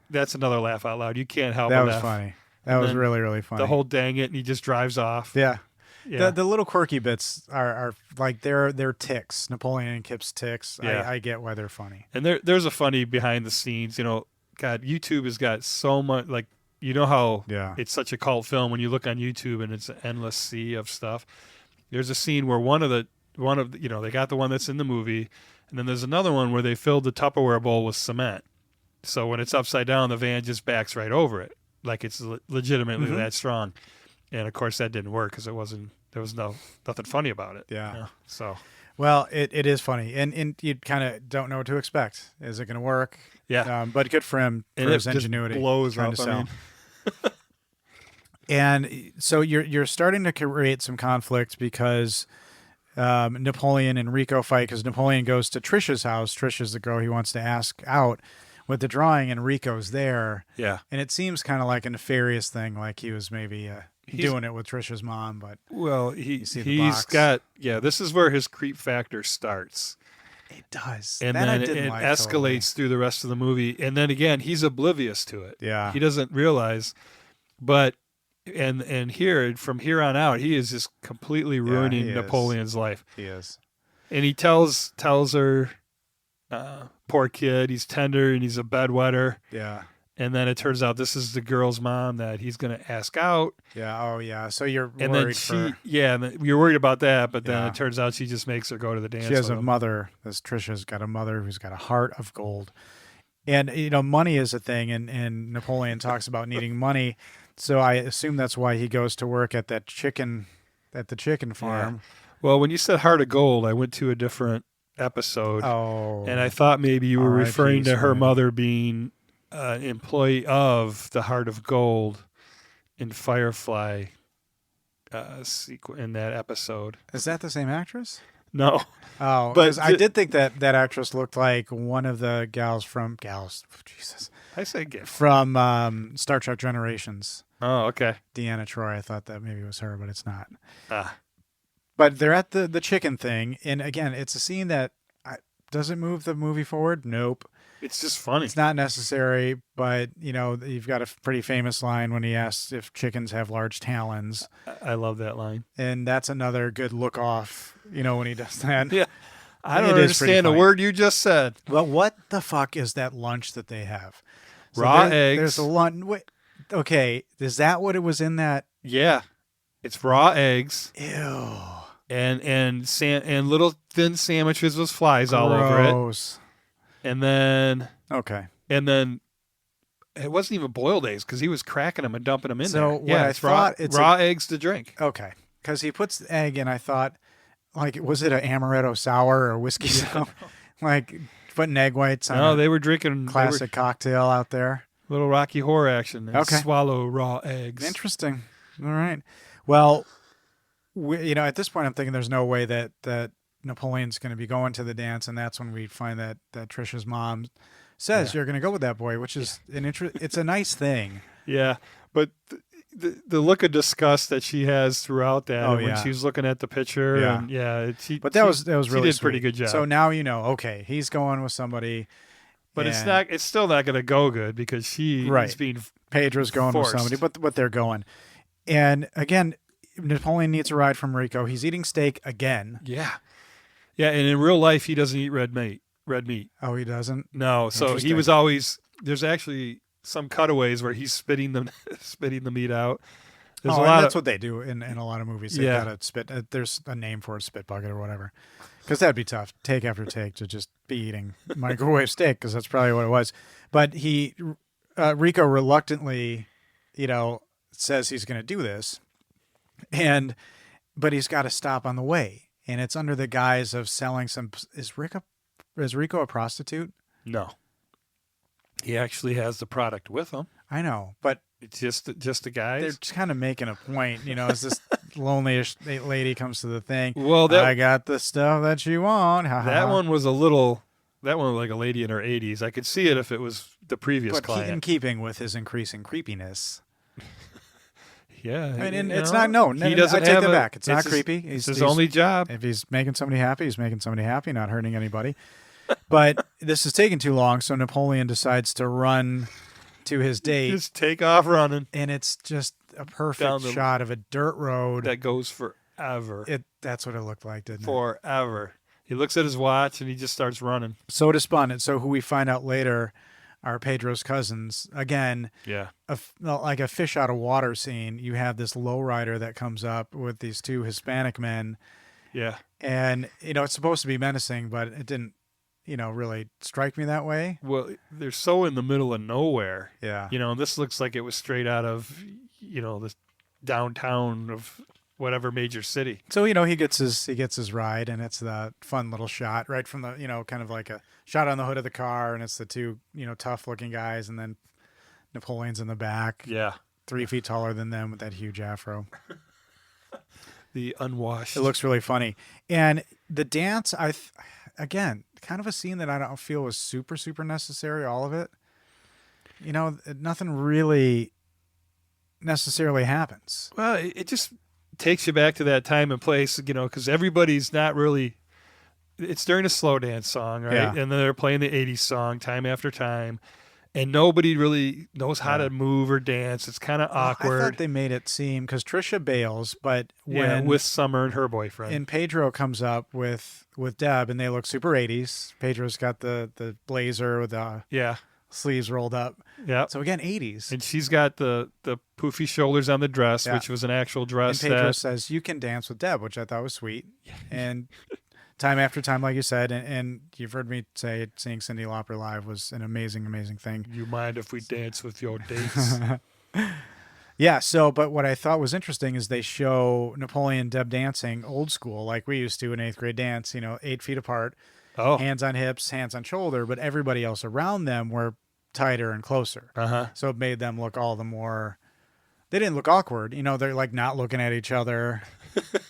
That's another laugh out loud. You can't help that but was laugh. funny. That And was then really, really funny. The whole dang it, and he just drives off. yeah. Yeah. The little quirky bits are like they're ticks. Napoleon and Kip's ticks. Yeah. I get why they're funny. And there's a funny behind the scenes. God, YouTube has got so much. Like, how Yeah. it's such a cult film when you look on YouTube and it's an endless sea of stuff. There's a scene where one of they got the one that's in the movie, and then there's another one where they filled the Tupperware bowl with cement. So when it's upside down, the van just backs right over it, like it's legitimately Mm-hmm. that strong. And of course that didn't work because there was nothing funny about it. Yeah. So Well, it is funny, and you kind of don't know what to expect. Is it going to work? yeah, But good for him for and his it just ingenuity. blows trying up. to I sell. mean, And so you're starting to create some conflict because Napoleon and Rico fight because Napoleon goes to Trisha's house. Trisha's the girl he wants to ask out with the drawing, and Rico's there. yeah. And it seems kind of like a nefarious thing, like he was maybe doing it with Trisha's mom, but Well, see the he's box. got this is where his creep factor starts, it does. and that then I didn't it like escalates totally. through the rest of the movie. And then again, he's oblivious to it. Yeah. He doesn't realize, but and here from here on out, he is just completely ruining he is. Napoleon's life. He is. And he tells her, poor kid, he's tender and he's a bedwetter. Yeah. And then it turns out this is the girl's mom that he's going to ask out. Yeah. Oh, yeah. So you're And worried then for... and then you're worried about that, but then Yeah. it turns out she just makes her go to the dance. She has with a him. mother. This Trisha's got a mother who's got a heart of gold. And, money is a thing, and Napoleon talks about needing money. So I assume that's why he goes to work at the chicken farm. Well, when you said heart of gold, I went to a different episode. Oh. And I thought maybe you were R.I.P. referring to her Sweaty. mother being an employee of the Heart of Gold in Firefly in that episode. Is that the same actress? No. Oh, But 'cause I did think that actress looked like one of the from Star Trek Generations. Oh, okay. Deanna Troy. I thought that maybe was her, but it's not. Ah. But they're at the chicken thing, and again, it's a scene that does it move the movie forward? Nope. It's just funny. It's not necessary, but you've got a pretty famous line when he asks if chickens have large talons, I love that line. and that's another good look off. When he does that. Yeah. I don't It is pretty understand a funny. word you just said. Well, what the fuck is that lunch that they have? Raw There's eggs. a lunch. Okay, is that what it was in that? Yeah. It's raw eggs Ew. and little thin sandwiches with flies all over it. Gross. And then Okay. it wasn't even boiled eggs because he was cracking them and dumping them in So there. what Yeah, I it's thought, raw, it's raw eggs to drink. Okay. Because he puts the egg in, I thought, was it an amaretto sour or a whiskey sour? Putting egg whites on No, a they were drinking classic cocktail out there. little Rocky Horror action. And Okay. swallow raw eggs. Interesting. All right. Well, at this point, I'm thinking there's no way that Napoleon's going to be going to the dance, and that's when we find that Trisha's mom says you're going to go with that boy, which is it's a nice thing. Yeah, but the look of disgust that she has throughout that, Oh, and when yeah. she's looking at the picture, Yeah. and But that was really she did a pretty sweet. good job. So now okay, he's going with somebody, but and it's still not going to go good because she Right. is being Pedro's going forced. with somebody, but they're going. And again, Napoleon needs a ride from Rico. He's eating steak again. yeah, and in real life he doesn't eat red meat. Oh, he doesn't? No, so he Interesting. was always. There's actually some cutaways where he's spitting the meat out. There's a and lot that's of what they do in a lot of movies. They Yeah. gotta spit. There's a name for it, spit bucket or whatever. Because that'd be tough, take after take, to just be eating microwave steak, because that's probably what it was. But Rico reluctantly, says he's going to do this, but he's got to stop on the way, and it's under the guise of selling some. Is Rico a prostitute? no. He actually has the product with him. I know, but It's just the they're guys. just kind of making a point, as this lonely-ish lady comes to the thing. Well, I got the stuff that you want. Ha, ha, That ha. one was was like a lady in her 80s. I could see it if it was the previous But in client. keeping with his increasing creepiness. Yeah. I mean, you it's know, not known. He doesn't I take have that a- back. It's not his- creepy. It's his only job. If he's making somebody happy, he's making somebody happy, not hurting anybody. But this is taking too long, so Napoleon decides to run to his date, Just take off running. and it's just a Down perfect the- shot of a dirt road. That goes forever. That's what it looked like, didn't it? Forever. He looks at his watch and he just starts running. So despondent. So who we find out later are Pedro's cousins. Again, Yeah. like a fish out of water scene. You have this lowrider that comes up with these two Hispanic men, Yeah. and it's supposed to be menacing, but it didn't, really strike me that way. Well, they're so in the middle of nowhere. Yeah. This looks like it was straight out of, the downtown of whatever major city. So he gets his ride, and it's the fun little shot right from the kind of like a shot on the hood of the car, and it's the two tough looking guys, and then Napoleon's in the back, Yeah. 3 feet taller than them with that huge afro. The unwashed. It looks really funny, and the dance, again, kind of a scene that I don't feel was super super necessary. All of it, nothing really necessarily happens. Well, it just takes you back to that time and place, because everybody's not really. It's during a slow dance song, right? Yeah. And then they're playing the 80s song time after time. And nobody really knows how to move or dance. It's kind of awkward. I thought they made it seem, because Trisha bails, but when with Summer and her boyfriend. and Pedro comes up with Deb, and they look super 80s. Pedro's got the blazer with the sleeves rolled up. Yeah. So again, 80s. And she's got the poofy shoulders on the dress, Yeah. which was an actual dress. And Pedro says, "You can dance with Deb," which I thought was sweet. And time after time, like you said, and you've heard me say, seeing Cyndi Lauper live was an amazing, amazing thing. You mind if we dance with your dates? Yeah. So, but what I thought was interesting is they show Napoleon and Deb dancing old school, like we used to in 8th grade dance. 8 feet apart, hands on hips, hands on shoulder, but everybody else around them were tighter and closer. So it made them look all the more. They didn't look awkward. They're like not looking at each other.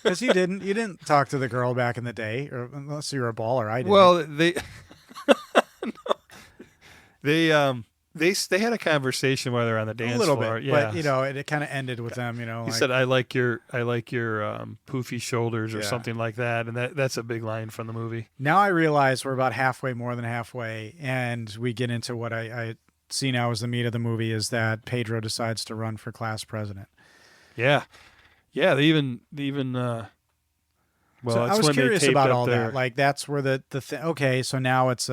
Because you didn't talk to the girl back in the day, or unless you were a baller. I didn't. Well, they had a conversation while they're on the dance a little floor. bit, Yeah. but it kind of ended with them. He said, "I like your poofy shoulders," or Yeah. something like that, and that's a big line from the movie. Now I realize we're about halfway, more than halfway, and we get into what I see now as the meat of the movie is that Pedro decides to run for class president. Yeah, yeah. They even. Well, So it's I was when they curious taped about up all their- that. Like that's where the okay. So now it's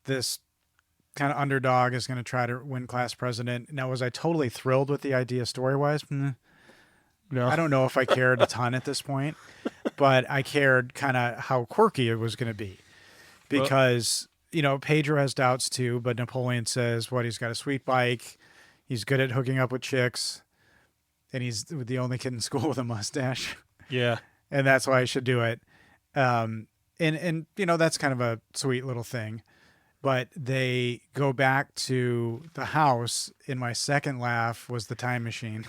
this kind of underdog is going to try to win class president. Now, was I totally thrilled with the idea story wise? No. I don't know if I cared a ton at this point, but I cared kind of how quirky it was going to be, because Pedro has doubts too. But Napoleon says he's got a sweet bike, he's good at hooking up with chicks, and he's the only kid in school with a mustache. Yeah. And that's why I should do it. And that's kind of a sweet little thing. But they go back to the house. In my second laugh was the time machine.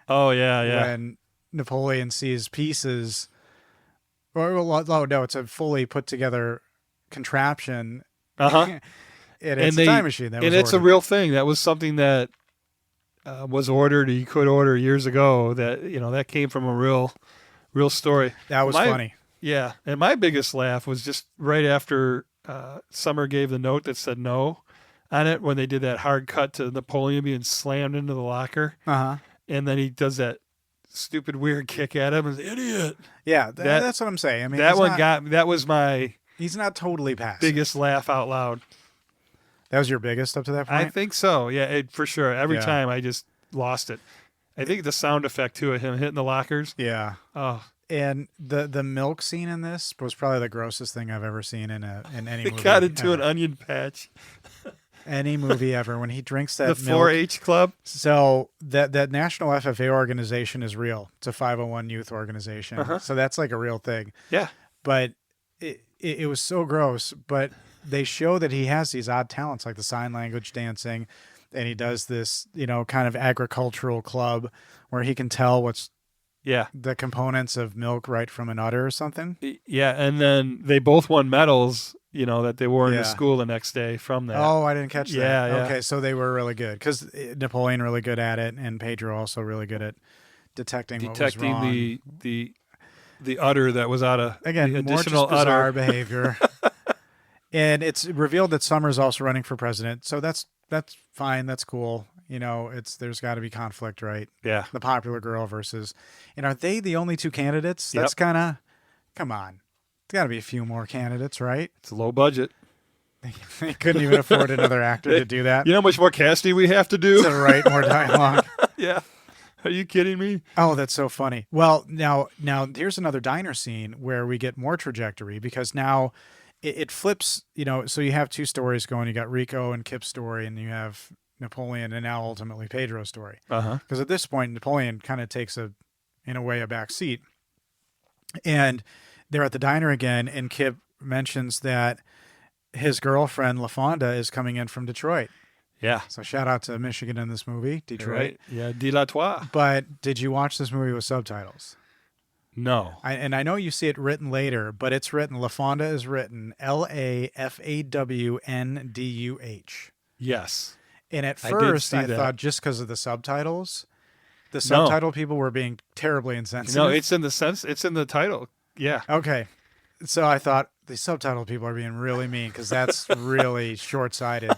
Oh yeah. When Napoleon sees pieces, no, it's a fully put together contraption. And it's a time machine. That was it's a ordered. real thing. That was something that was ordered. You could order years ago. That came from a real story. That was funny. Yeah, and my biggest laugh was just right after Summer gave the note that said no on it, when they did that hard cut to Napoleon being slammed into the locker. And then he does that stupid weird kick at him as idiot. Yeah, that's what I'm saying. I mean, that was my he's not totally past biggest laugh out loud. That was your biggest up to that point? I think so. Yeah, for sure. Every Yeah. time I just lost it. I think the sound effect too of him hitting the lockers. Yeah. Oh, And the milk scene in this was probably the grossest thing I've ever seen in any it movie. got into an ever. onion patch. Any movie ever, when he drinks that The milk. 4-H club. So that National FFA organization is real. It's a 501 youth organization. So that's like a real thing. Yeah. But it was so gross. But they show that he has these odd talents, like the sign language dancing, and he does this, kind of agricultural club where he can tell what's the components of milk right from an udder or something. Yeah, and then they both won medals, that they wore into Yeah. school the next day from that. Oh, I didn't catch that. Yeah. Okay, so they were really good, because Napoleon really good at it, and Pedro also really good at detecting what was wrong. the udder that was out of Again, the more additional just bizarre udder. behavior. And it's revealed that Summer's also running for president, so that's fine. That's cool. There's got to be conflict, right? Yeah. The popular girl versus, and are they the only two candidates? Yep. That's kind of, come on. There's got to be a few more candidates, right? It's low budget. They couldn't even afford another actor to do that. You know how much more casting we have to do? To write more dialogue. Yeah. Are you kidding me? Oh, that's so funny. Well, now here's another diner scene where we get more trajectory, because now it flips, so you have two stories going. You got Rico and Kip's story, and you have Napoleon and now ultimately Pedro's story. Because at this point, Napoleon kind of takes in a way, a back seat. And they're at the diner again, and Kip mentions that his girlfriend LaFonda is coming in from Detroit. Yeah. So shout out to Michigan in this movie, Detroit. Right. Yeah. De La Trois. But did you watch this movie with subtitles? No. And I know you see it written later, but it's written, LaFonda is written LaFaWnduh. Yes. And at I did first, see I that. thought just because of the subtitles, the subtitle people were being terribly insensitive. No, it's in the title. Yeah. Okay. So I thought the subtitle people are being really mean because that's really short-sighted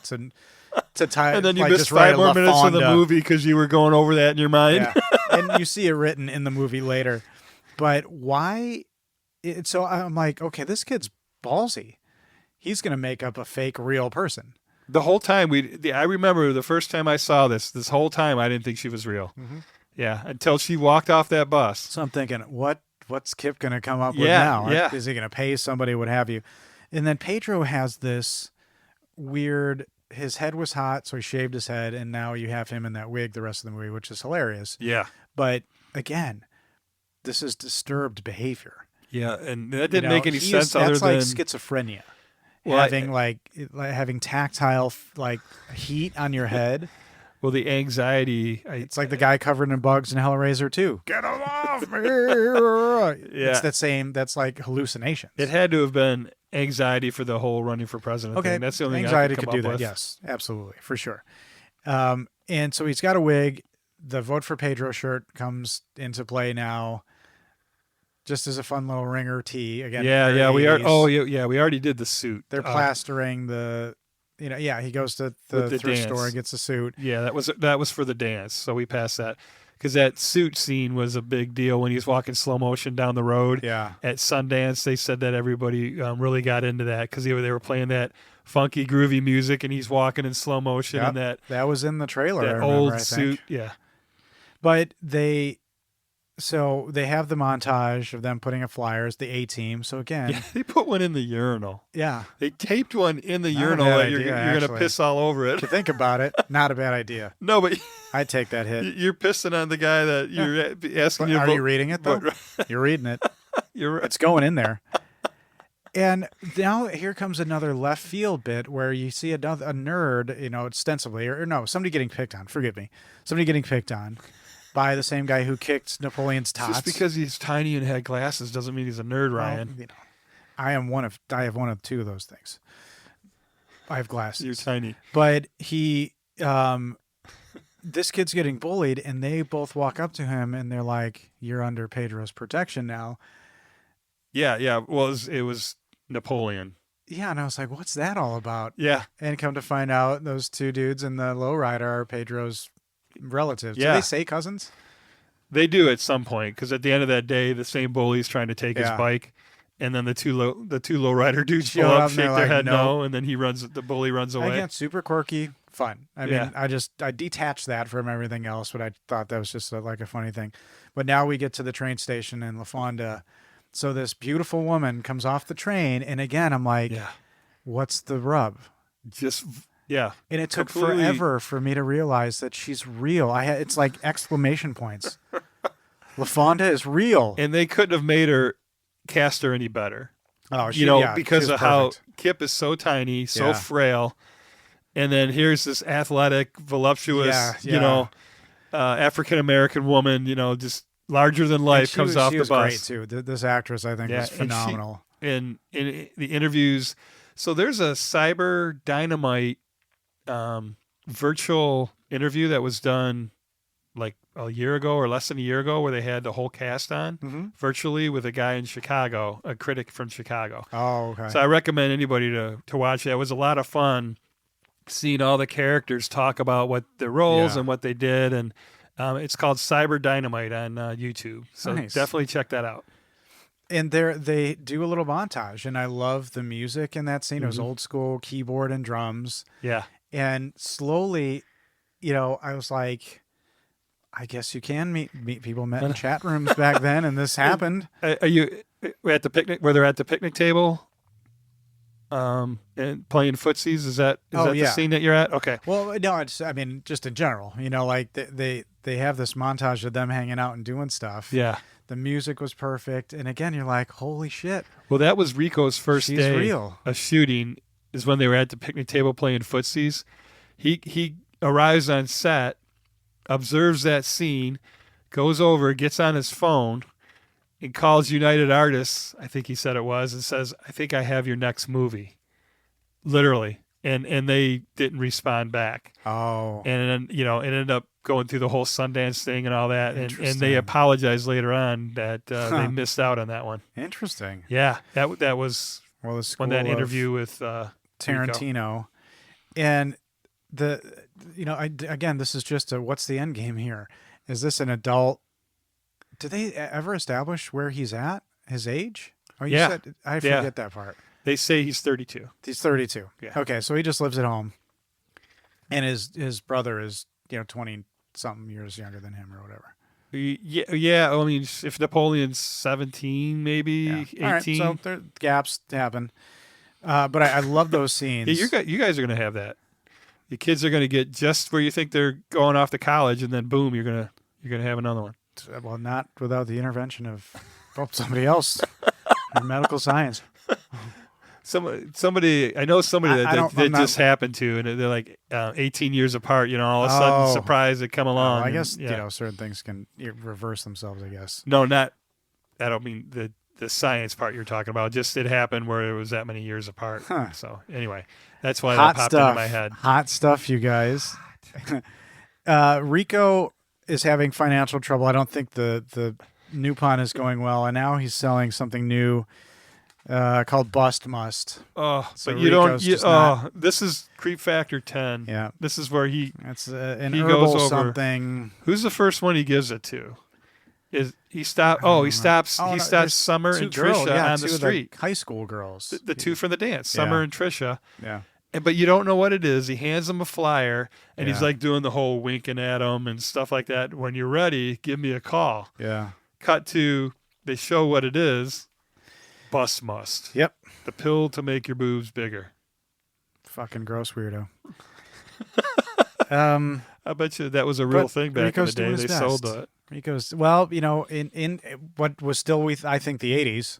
to tie. And then you like, missed just write 5 more minutes of the LaFonda. movie because you were going over that in your mind. Yeah, and you see it written in the movie later. But why? So I'm like, okay, this kid's ballsy. He's going to make up a fake real person. The whole time I remember the first time I saw this whole time I didn't think she was real. Mm-hmm. Yeah, until she walked off that bus. So I'm thinking, what's Kip going to come up with Yeah, now? yeah. Is he going to pay somebody, what have you? And then Pedro has this weird, his head was hot, so he shaved his head, and now you have him in that wig the rest of the movie, which is hilarious. Yeah. But again, this is disturbed behavior. Yeah, and that didn't make any sense other that's than like schizophrenia. Well, having having tactile like heat on your head. well, the anxiety. It's like the guy covered in bugs in Hellraiser 2. Get him off me! Yeah. It's the same. That's like hallucinations. It had to have been anxiety for the whole running for president Okay, thing. That's the only anxiety thing I could do come up that. with. Yes, absolutely, for sure. And so he's got a wig. The Vote for Pedro shirt comes into play now, just as a fun little ringer tee. Again, Yeah, very yeah, we are. 80s. Oh, yeah, we already did the suit. They're plastering the. He goes to the With the thrift dance. store and gets a suit. Yeah, that was for the dance. So we passed that because that suit scene was a big deal when he was walking slow motion down the road. Yeah. At Sundance, they said that everybody really got into that because they were playing that funky, groovy music, and he's walking in slow motion Yep, in that was in the trailer. I that remember, old I think. suit. Yeah. But they have the montage of them putting up flyers, the A team. So again, Yeah, they put one in the urinal. yeah, They taped one in the Not a urinal bad that you're idea, going to actually. piss all over it. to think about it, not a bad idea. No, but I'd take that hit. you're pissing on the guy that you're asking But you to are vote. you reading it though? You're reading it. You're right. It's going in there. And now here comes another left field bit where you see a nerd, ostensibly, or no, somebody getting picked on. Forgive me, somebody getting picked on by the same guy who kicked Napoleon's tots. Just because he's tiny and had glasses doesn't mean he's a nerd, Well, Ryan. I have one of two of those things. I have glasses. You're tiny. But he, this kid's getting bullied, and they both walk up to him, and they're like, "You're under Pedro's protection now." Yeah, yeah. Well, it was Napoleon. Yeah, and I was like, "What's that all about?" Yeah, And come to find out, those two dudes in the lowrider are Pedro's relatives. Yeah. Do they say cousins? they do at some point because at the end of that day, the same bully's trying to take his Yeah. bike, and then the two lowrider dudes Show pull up up, and shake they're their like, head "Nope." no, and then the bully runs away. Again, super quirky, fun. I Yeah. mean, I detached that from everything else, but I thought that was just like a funny thing. But now we get to the train station in LaFonda. So this beautiful woman comes off the train, and again, I'm like, Yeah, what's the rub? just yeah. And it took Completely- forever for me to realize that she's real. It's like exclamation points. LaFonda is real. And they couldn't have made her cast her any better. Oh, Because she was of how perfect. Kip is so tiny, so Yeah. frail, and then here's this athletic, voluptuous, Yeah. African American woman, just larger than And life she comes was, off she the was bus. great too. This actress, I think, Yeah, was and she- phenomenal. And in the interviews, so there's a Cyber Dynamite virtual interview that was done like a year ago or less than a year ago, where they had the whole cast on Mhm. virtually with a guy in Chicago, a critic from Chicago. Oh, okay. So I recommend anybody to watch that. It was a lot of fun seeing all the characters talk about what their roles Yeah. and what they did, and it's called Cyber Dynamite on YouTube. So Nice. definitely check that out. And they do a little montage, and I love the music in that scene. It was Mhm. old school keyboard and drums. Yeah. And slowly, I was like, I guess you can meet people met in chat rooms back then, and this happened. Are you at the picnic where they're at the picnic table? And playing footsies, is that Oh, the yeah. scene that you're at? Okay. Well, no, just in general, like they have this montage of them hanging out and doing stuff. Yeah. The music was perfect, and again, you're like, holy shit, Well, that was Rico's first she's day real. of shooting. Is when they were at the picnic table playing footsies. He arrives on set, observes that scene, goes over, gets on his phone, and calls United Artists, I think he said it was, and says, "I think I have your next movie." Literally. and they didn't respond back. Oh. And then, it ended up going through the whole Sundance thing and all that. And they Interesting. apologized later on that they missed out on that one. Interesting. Yeah, that was Well, the when school that of interview with Tarantino, and again, this is just what's the end game here? Is this an adult? Did they ever establish where he's at? His age? Oh, you Yeah. said I forget that part. They say he's 32. He's 32. Yeah. Okay, so he just lives at home, and his brother is 20 something years younger than him or whatever. Yeah. I mean, if Napoleon's 17, maybe 18. All right, so there gaps happen. But I love those scenes. Yeah, you guys are going to have that. The kids are going to get just where you think they're going off to college, and then boom, you're gonna have another one. Well, not without the intervention of somebody else in medical science. Somebody I know somebody that just happened to, and they're like 18 years apart. All of a sudden, surprise, they come along. I guess and, certain things can reverse themselves. I guess. No, not. I don't mean the science part you're talking about. Just it happened where it was that many years apart. Huh. So anyway, that's why Hot that popped stuff. into my head. Hot stuff, you guys. Rico is having financial trouble. I don't think the Nupon is going well, and now he's selling something new called Bust Must. Oh, So but you don't. Rico's just not- This is Creep Factor 10. Yeah. This is where That's an he herbal goes over- something. Who's the first one he gives it to? Is he stop? Oh, he stops. Oh, He no, stops there's Summer two and girls, Trisha yeah, on two the of street. high school girls. The two from the dance, Summer Yeah. and Trisha. Yeah. But you don't know what it is. He hands him a flyer, and he's Yeah. like doing the whole winking at him and stuff like that. When you're ready, give me a call. Yeah. Cut to, they show what it is. Bust Must. Yep. The pill to make your boobs bigger. Fucking gross weirdo. I bet you that was a real But thing back Rico's in the doing day. his They sold best. it. Rico's in what was still I think the 80s.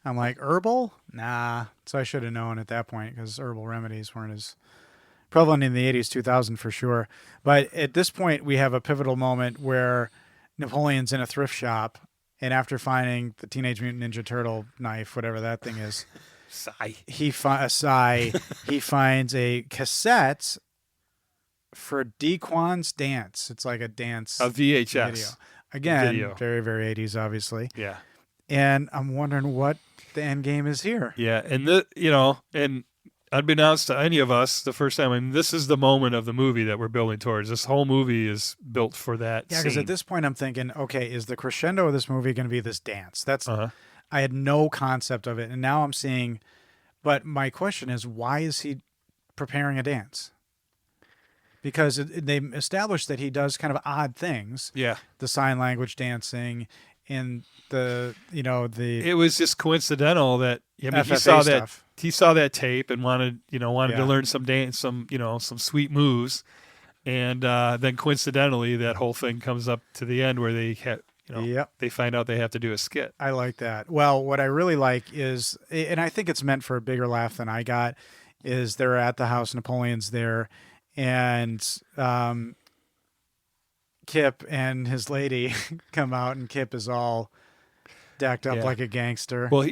I'm like, herbal? Nah. So I should have known at that point because herbal remedies weren't as prevalent in the 80s, 2000 for sure. But at this point, we have a pivotal moment where Napoleon's in a thrift shop, and after finding the Teenage Mutant Ninja Turtle knife, whatever that thing is, Sigh. he finds a cassette for Dequan's Dance. It's like a dance A VHS. video. Again, Video. very, very 80s, obviously. Yeah. And I'm wondering what the end game is here. Yeah. And, and unbeknownst to any of us, the first time, I mean, this is the moment of the movie that we're building towards. This whole movie is built for that Yeah, because scene. at this point I'm thinking, okay, is the crescendo of this movie going to be this dance? That's Uh-huh. I had no concept of it, and now I'm seeing. But my question is, why is he preparing a dance? Because they established that he does kind of odd things. Yeah. The sign language dancing, and the It was just coincidental that he FFA saw that stuff. he saw that tape and wanted Yeah. to learn some dance, some sweet moves, and then coincidentally that whole thing comes up to the end where they Yep. they find out they have to do a skit. I like that. Well, what I really like is, and I think it's meant for a bigger laugh than I got, is they're at the house, Napoleon's there, and Kip and his lady come out, and Kip is all decked up Yeah. like a gangster. Well,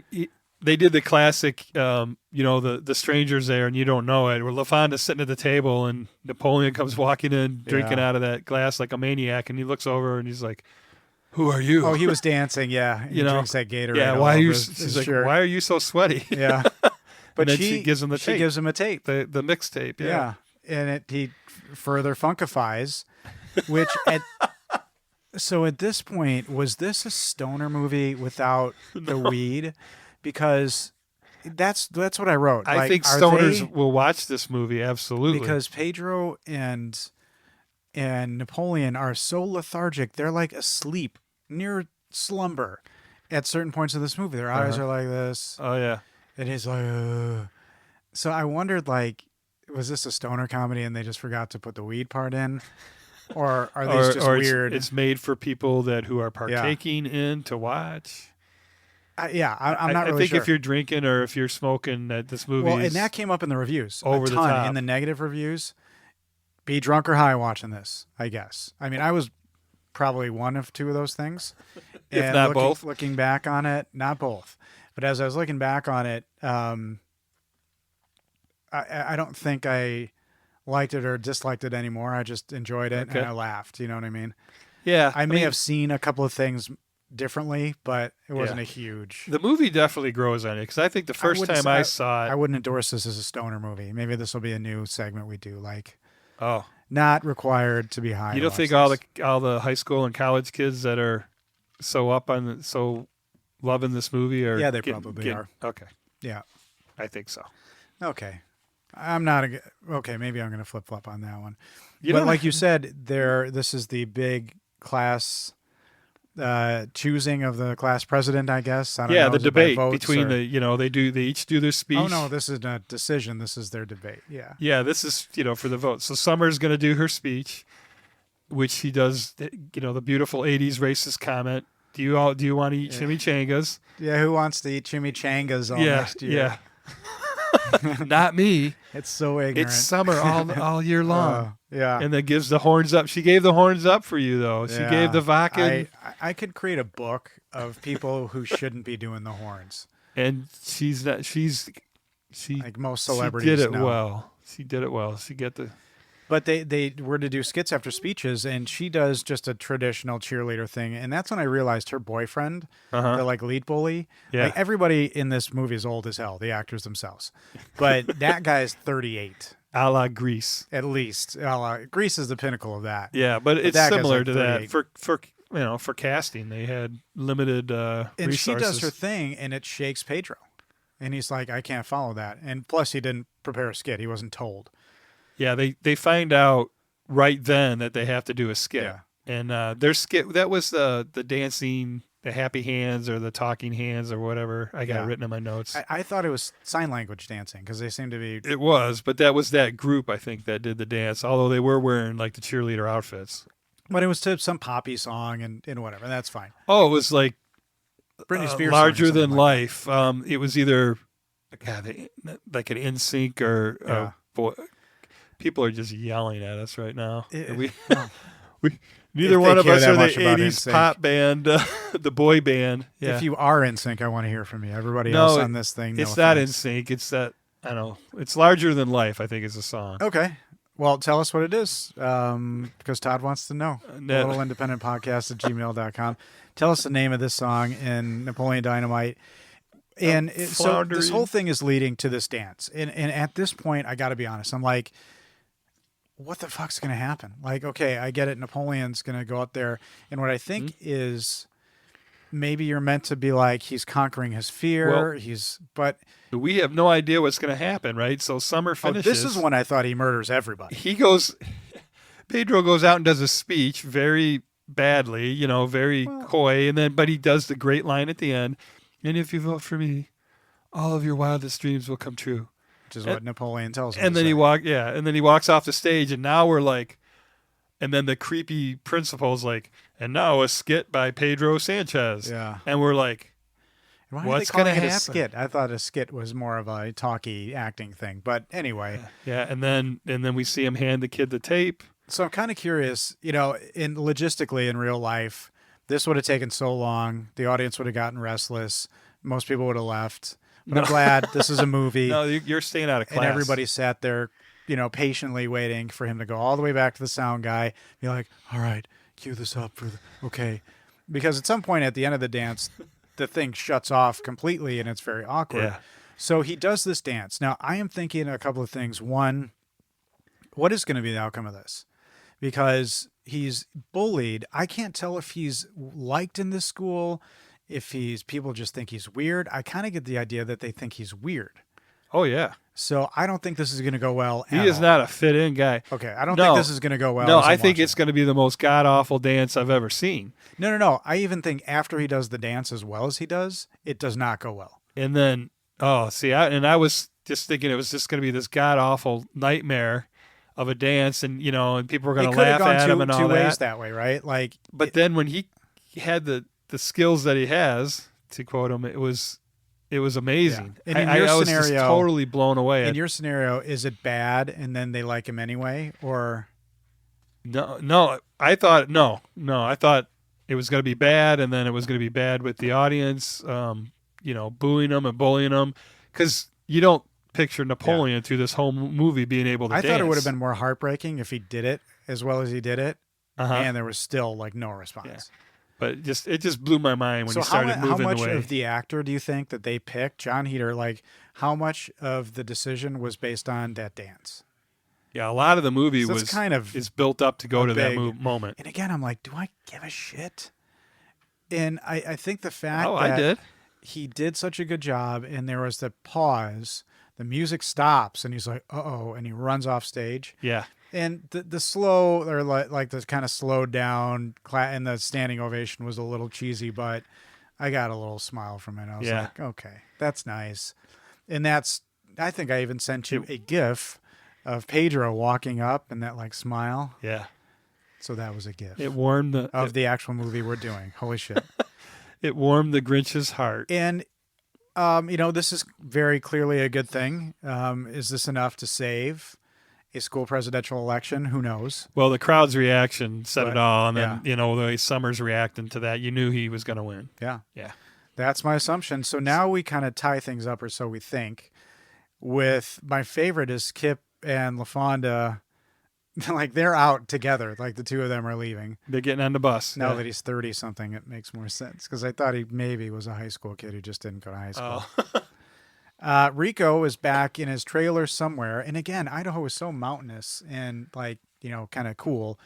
they did the classic, the strangers there and you don't know it. Where LaFonda's sitting at the table and Napoleon comes walking in, drinking Yeah. out of that glass like a maniac, and he looks over and he's like, "Who are you?" Oh, he was dancing, yeah. He You know, drinks that Gatorade. Yeah, all why are over you? his She's like, shirt. "Why are you so sweaty?" Yeah. But But then she gives him the she tape. gives him a tape. the mixtape. Yeah. And he further funkifies, which so at this point, was this a stoner movie without the weed? Because that's what I wrote. I Like, think are stoners they- will watch this movie absolutely because Pedro and Napoleon are so lethargic, they're like asleep, near slumber at certain points of this movie. Their eyes Uh-huh. are like this. Oh yeah. And he's like, ugh. So I wondered, like, was this a stoner comedy and they just forgot to put the weed part in? Or are these just weird? It's made for people who are partaking in to watch. I'm not I really think sure. if you're drinking or if you're smoking, that this movie Well, is and that came up in the reviews. over a the ton top. in the negative reviews. Be drunk or high watching this, I guess. I mean, I was probably one of two of those things. If And not both. Looking back on it, not both. But as I was looking back on it, I don't think I liked it or disliked it anymore. I just enjoyed it and I laughed. You know what I mean? Yeah. I may have seen a couple of things differently, but it wasn't Yeah. a huge. The movie definitely grows on you because I think the first time I saw it. I wouldn't endorse this as a stoner movie. Maybe this will be a new segment we do. Like, Oh, not required to be high. you to don't think watch all the high school and college kids that are so loving this movie are Yeah, they probably are. Okay, Yeah. I think so. Okay. I'm not okay. Maybe I'm going to flip flop on that one. You But don't- like you said, this is the big class choosing of the class president. I guess. I don't know. The Is it by debate votes between or- they each do their speech. Oh no, this is not a decision. This is their debate. Yeah. Yeah, this is for the vote. So Summer's going to do her speech, which she does. The beautiful '80s racist comment. Do you want to eat chimichangas? Yeah. Who wants to eat chimichangas all next year? Yeah. Not me. It's so ignorant. It's summer all year long. Yeah. And then gives the horns up. She gave the horns up for you though. She gave the vodka. I could create a book of people who shouldn't be doing the horns. And she's not. She Like most celebrities She did it know. well. She did it well. She get the. But they were to do skits after speeches, and she does just a traditional cheerleader thing, and that's when I realized her boyfriend, the like lead bully, Yeah. like everybody in this movie is old as hell, the actors themselves, but that guy's 38 A la Grease. at least. Grease is the pinnacle of that. Yeah, but it's that guy's similar like to that 38. for casting. They had limited And resources. she does her thing, and it shakes Pedro, and he's like, I can't follow that, and plus he didn't prepare a skit, he wasn't told. Yeah, they find out right then that they have to do a skit. Yeah. And their skit, that was the dancing, the happy hands or the talking hands or whatever I got Yeah. written in my notes. I thought it was sign language dancing because they seem to be. It was, but that was that group, I think, that did the dance, although they were wearing like the cheerleader outfits. But it was to some poppy song and whatever. That's fine. Oh, it was like Britney Spears song or larger something than like life. It was either like an NSYNC or Yeah. boy. People are just yelling at us right now. Well, Neither if one they of care us that are much the about 80s NSYNC. pop band, the boy band. Yeah. If you are in sync, I want to hear from you. Everybody else on this thing, no it's not in offense. sync. It's that, I don't know. It's Larger Than Life, I think is the song. Okay. Well, tell us what it is, because Todd wants to know. No. Little independent podcast at gmail.com. Tell us the name of this song in Napoleon Dynamite. And so this floundering. whole thing is leading to this dance. And at this point, I got to be honest. I'm like, what the fuck's going to happen? Like, okay, I get it. Napoleon's going to go up there. And what I think is maybe you're meant to be like, he's conquering his fear. Well, But we have no idea what's going to happen, right? So Summer finishes. this is when I thought he murders everybody. Pedro goes out and does a speech very badly, very coy. But he does the great line at the end. And if you vote for me, all of your wildest dreams will come true. Which is what Napoleon tells him. And then he walks off the stage, and now we're like, and then the creepy principal's like, and now a skit by Pedro Sanchez. Yeah. And we're like, Why what's going to happen? A skit? I thought a skit was more of a talky acting thing. But anyway. Yeah, and then we see him hand the kid the tape. So I'm kind of curious, logistically in real life, this would have taken so long. The audience would have gotten restless. Most people would have left. But I'm glad this is a movie. No, you're staying out of class. And everybody sat there, patiently waiting for him to go all the way back to the sound guy. Be like, all right, cue this up okay. Because at some point at the end of the dance, the thing shuts off completely and it's very awkward. Yeah. So he does this dance. Now, I am thinking a couple of things. One, what is going to be the outcome of this? Because he's bullied. I can't tell if he's liked in this school, if people just think he's weird. I kind of get the idea that they think he's weird. Oh, yeah. So I don't think this is going to go well. He is not a fit-in guy. Okay, I don't think this is going to go well. No, as I'm I think watching it's going to be the most god-awful dance I've ever seen. No. I even think after he does the dance as well as he does, it does not go well. And then, I was just thinking it was just going to be this god-awful nightmare of a dance, and and people were going to laugh at him and all two that. ways that way, right? Like, But then when he had the skills that he has, to quote him, it was amazing. Yeah. And in I your was just scenario- totally blown away. in your scenario, is it bad and then they like him anyway, or No, I thought it was going to be bad, and then it was going to be bad with the audience, booing him and bullying him, because you don't picture Napoleon through this whole movie being able to I dance. thought it would have been more heartbreaking if he did it as well as he did it, Uh-huh. and there was still like no response. Yeah. But it just blew my mind when So he started how moving much the way. of the actor do you think that they picked, John Heder? Like, how much of the decision was based on that dance? Yeah, a lot of the movie So was it's kind of is built up to go a to that big- moment. And again, I'm like, do I give a shit? And I think the fact Oh, that I did. he did such a good job, and there was the pause, the music stops, and he's like, uh-oh, and he runs off stage. Yeah. And the slow, or like the kind of slowed down, and the standing ovation was a little cheesy, but I got a little smile from it. I was Yeah. like, okay, that's nice. And I think I even sent you a GIF of Pedro walking up and that like smile. Yeah. So that was a GIF It warmed of the actual movie we're doing. Holy shit. it warmed the Grinch's heart. And, this is very clearly a good thing. Is this enough to save a school presidential election? Who knows? Well, the crowd's reaction said But, it all, and then yeah. the way Summers reacting to that, you knew he was going to win. Yeah. Yeah. That's my assumption. So now we kind of tie things up, or so we think, with my favorite is Kip and LaFonda. Like they're out together. Like the two of them are leaving. They're getting on the bus. Now Yeah. that he's 30 something, it makes more sense. Because I thought he maybe was a high school kid who just didn't go to high school. Oh. Rico is back in his trailer somewhere. And again, Idaho is so mountainous and like, kind of cool.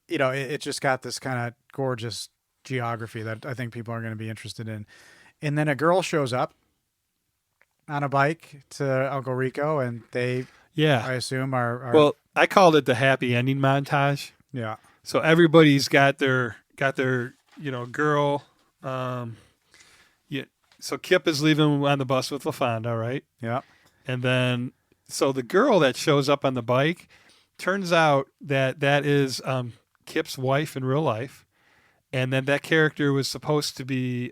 It just got this kind of gorgeous geography that I think people are going to be interested in. And then a girl shows up on a bike to Uncle Rico, and they, Yeah. I assume, are Well, I called it the happy ending montage. yeah. So everybody's got their girl. So Kip is leaving on the bus with LaFonda, right? Yeah. And then, so the girl that shows up on the bike, turns out that is Kip's wife in real life, and then that character was supposed to be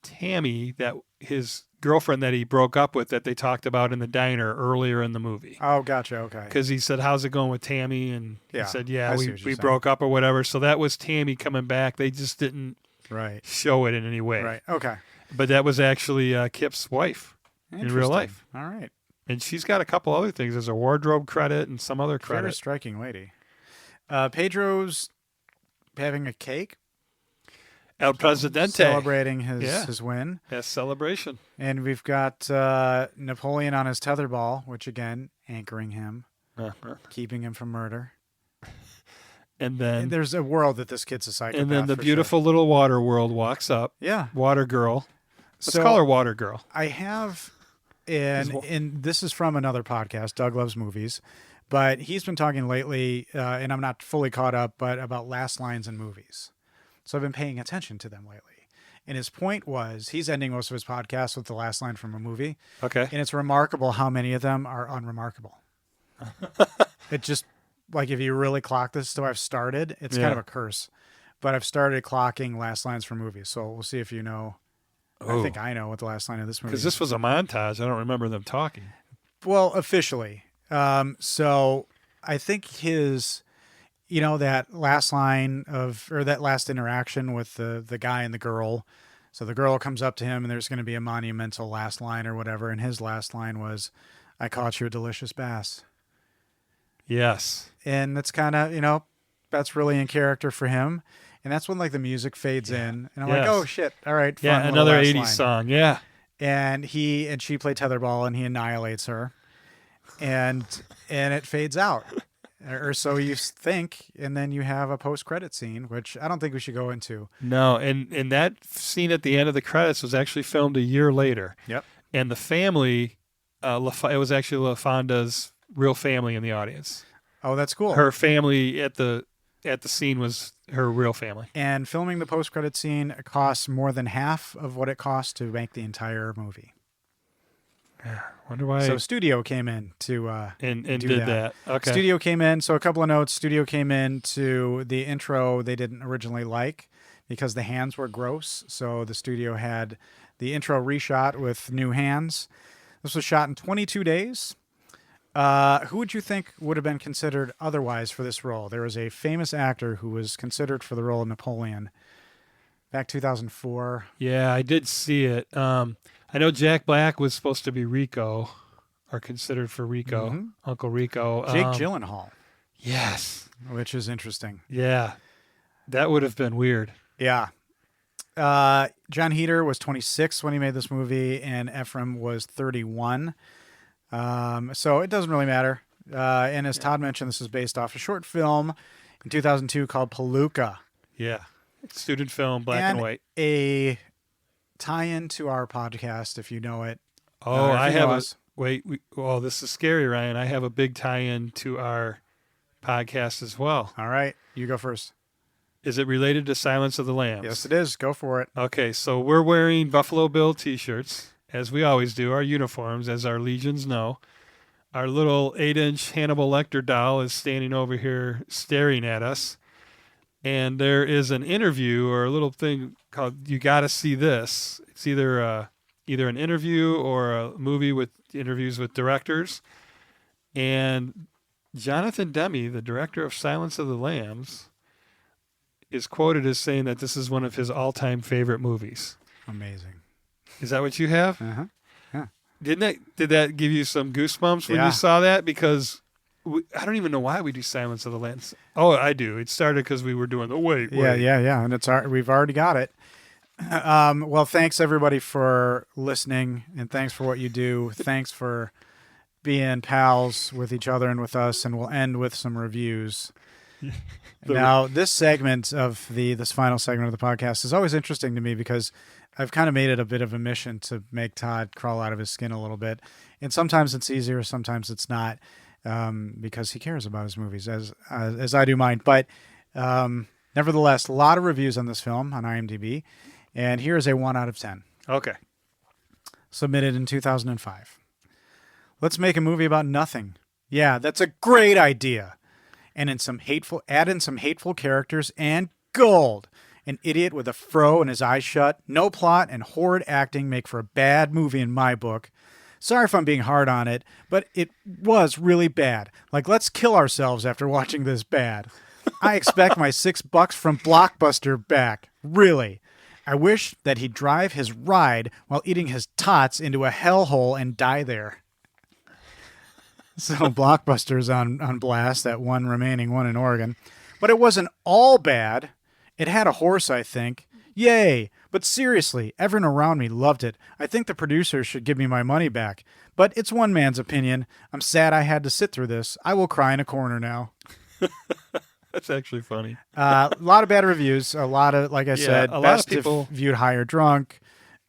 Tammy, that his girlfriend that he broke up with, that they talked about in the diner earlier in the movie. Oh, gotcha. Okay. Because he said, "How's it going with Tammy?" And Yeah, he said, I "Yeah, see we what you're saying. broke up or whatever." So that was Tammy coming back. They just didn't Right. show it in any way. Right. Okay. But that was actually Kip's wife in real Interesting. life. All right. And she's got a couple other things. There's a wardrobe credit and some other Very credit. striking lady. Pedro's having a cake, El Presidente. celebrating his Yeah. his win, Yes, celebration. and we've got Napoleon on his tetherball, which again anchoring him, Uh-huh. keeping him from murder. And And then there's a world that this kid's a psychopath. and then the for beautiful little Waterworld walks up. sure. Yeah. Water girl. Let's So- call her Water Girl. I have, and this is from another podcast, Doug Loves Movies, but he's been talking lately, and I'm not fully caught up, but about last lines in movies. So I've been paying attention to them lately. And his point was, he's ending most of his podcasts with the last line from a movie, Okay. and it's remarkable how many of them are unremarkable. It just, like, if you really clock this, so I've started, it's kind Yeah. of a curse, but I've started clocking last lines from movies. So we'll see if you know. I think I know what the last line of this movie Because is. this was a montage. I don't remember them talking. Well, officially. So I think his, that last line or that last interaction with the guy and the girl. So the girl comes up to him and there's going to be a monumental last line or whatever. And his last line was, "I caught you a delicious bass." Yes. And that's kind of, that's really in character for him. And that's when like the music fades in and I'm like, Yes. oh shit. All right. Fun Yeah, little another last 80s line. song. Yeah. And she play tetherball and he annihilates her, and it fades out, or so you think, and then you have a post-credit scene, which I don't think we should go into. No, and that scene at the end of the credits was actually filmed a year later. Yep. And the family, it was actually LaFonda's real family in the audience. Oh, that's cool. Her family at the scene was her real family. And filming the post-credit scene costs more than half of what it costs to make the entire movie. Wonder why. So studio came in to and do did that. Okay. Studio came in. So a couple of notes. Studio came in to the intro they didn't originally like because the hands were gross. So the studio had the intro reshot with new hands. This was shot in 22 days. Who would you think would have been considered otherwise for this role? There was a famous actor who was considered for the role of Napoleon back 2004. Yeah, I did see it. I I know Jack Black was supposed to be Rico, or considered for Rico, Uncle Rico. Jake Gyllenhaal, Yes. which is interesting. Yeah. That would have been weird. Yeah. John Heder was 26 when he made this movie, and Ephraim was 31. So it doesn't really matter. And as Todd mentioned, this is based off a short film in 2002 called Palooka. Yeah. Student film, black and white. A tie-in to our podcast, if you know it. Oh, if I you have know a... us. Wait. Oh, this is scary, Ryan. I have a big tie-in to our podcast as well. All right, you go first. Is it related to Silence of the Lambs? Yes, it is. Go for it. Okay, so we're wearing Buffalo Bill t-shirts, as we always do, our uniforms, as our legions know. Our little 8-inch Hannibal Lecter doll is standing over here staring at us. And there is an interview or a little thing called You Gotta See This. It's either an interview or a movie with interviews with directors. And Jonathan Demme, the director of Silence of the Lambs, is quoted as saying that this is one of his all-time favorite movies. Amazing. Is that what you have? Uh-huh. Yeah. Did that give you some goosebumps when Yeah. you saw that? Because I don't even know why we do Silence of the Lambs. Oh, I do. It started because we were doing the wait. Yeah. And we've already got it. Well, thanks everybody for listening, and thanks for what you do. Thanks for being pals with each other and with us, and we'll end with some reviews. Now, this segment of this final segment of the podcast is always interesting to me because I've kind of made it a bit of a mission to make Todd crawl out of his skin a little bit. And sometimes it's easier, sometimes it's not, because he cares about his movies as I do mine. But nevertheless, a lot of reviews on this film on IMDb. And here's a 1 out of 10. Okay. Submitted in 2005. Let's make a movie about nothing. Yeah, that's a great idea. And add in some hateful characters and gold. An idiot with a fro and his eyes shut, no plot, and horrid acting make for a bad movie in my book. Sorry if I'm being hard on it, but it was really bad. Like, let's kill ourselves after watching this bad. I expect my $6 from Blockbuster back. Really. I wish that he'd drive his ride while eating his tots into a hellhole and die there. So Blockbuster's on blast, that remaining one in Oregon. But it wasn't all bad. It had a horse, I think. Yay! But seriously, everyone around me loved it. I think the producers should give me my money back. But it's one man's opinion. I'm sad I had to sit through this. I will cry in a corner now. That's actually funny. A lot of bad reviews. A lot of, like I said, a lot best of people if viewed high or drunk.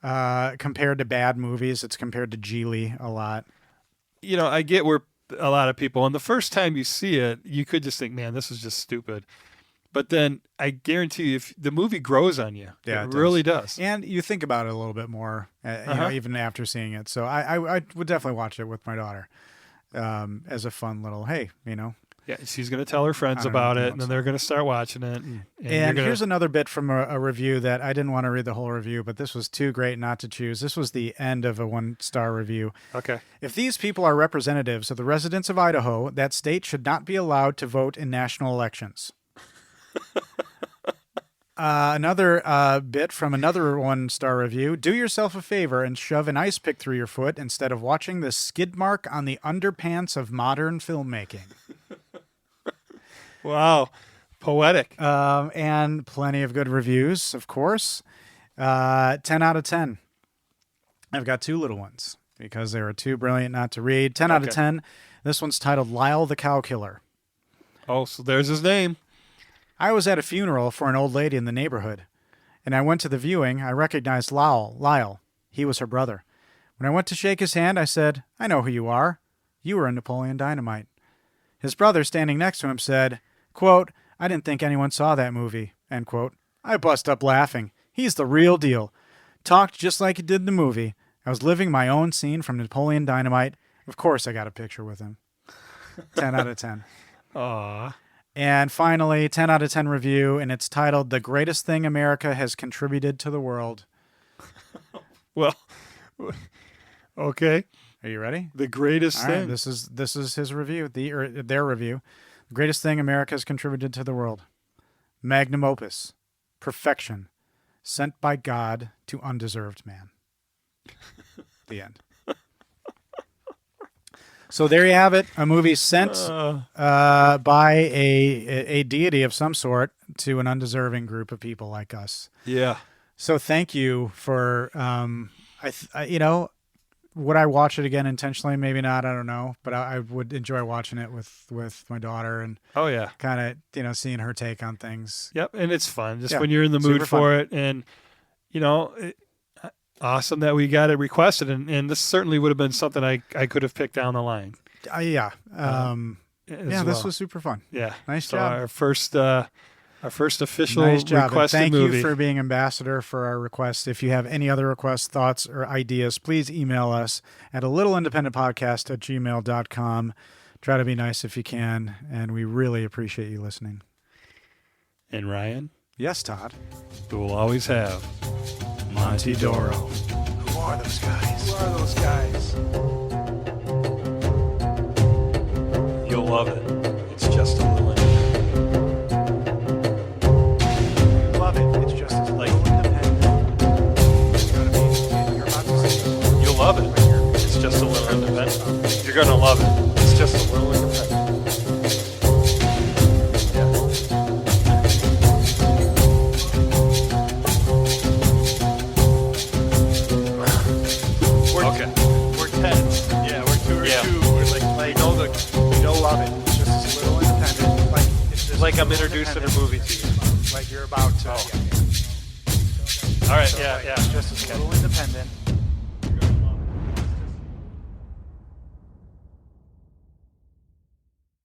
Compared to bad movies, it's compared to Geely a lot. You know, I get where a lot of people, and the first time you see it, you could just think, man, this is just stupid. But then I guarantee you, if the movie grows on you, Yeah, it really does. And you think about it a little bit more, even after seeing it. So I would definitely watch it with my daughter as a fun little, hey, Yeah, she's going to tell her friends about it, and then they're going to start watching it. And here's another bit from a review that I didn't want to read the whole review, but this was too great not to choose. This was the end of a 1-star review. Okay. If these people are representatives of the residents of Idaho, that state should not be allowed to vote in national elections. Another bit from another 1-star review. Do yourself a favor and shove an ice pick through your foot instead of watching the skid mark on the underpants of modern filmmaking. Wow. Poetic. And plenty of good reviews, of course. 10 out of 10. I've got 2 little ones because they were too brilliant not to read. 10 out of 10. This one's titled Lyle the Cow Killer. Oh, so there's his name. I was at a funeral for an old lady in the neighborhood, and I went to the viewing. I recognized Lyle. He was her brother. When I went to shake his hand, I said, I know who you are. You were in Napoleon Dynamite. His brother, standing next to him, said, quote, I didn't think anyone saw that movie, end quote. I bust up laughing. He's the real deal. Talked just like he did in the movie. I was living my own scene from Napoleon Dynamite. Of course I got a picture with him. 10 out of 10. Aw. And finally, 10 out of 10 review, and it's titled The Greatest Thing America Has Contributed to the World. Well, okay. Are you ready? The greatest All right, thing. this is his review, their review. The greatest thing America has contributed to the world. Magnum opus. Perfection. Sent by God to undeserved man. The end. So there you have it, a movie sent by a deity of some sort to an undeserving group of people like us. Yeah. So thank you for, would I watch it again intentionally? Maybe not. I don't know. But I would enjoy watching it with my daughter and Oh, yeah. kind of, seeing her take on things. Yep. And it's fun just Yeah, when you're in the mood super for fun. it. And, awesome that we got it requested. And this certainly would have been something I could have picked down the line. Yeah. This well. was super fun. Yeah. Nice So job. Our first official Nice job. And requested thank movie. you for being ambassador for our request. If you have any other requests, thoughts, or ideas, please email us at alittleindependentpodcast@gmail.com. Try to be nice if you can, and we really appreciate you listening. And Ryan, Yes, Todd. who will always have Monty Doro. Who are those guys? You'll love it. It's just a little Love it. It's just as like independent. You're about to say You'll love it. It's just a little independent. You're going to love it. It's just a little independent. Okay. we're tense. Yeah, we're two or Yeah. two. We're like you know love it. It's just as little independent. Like it's just Like a I'm little introducing a independent. movie to you. Like you're about to. All right. So, Yeah. like, Yeah. Just as little independent.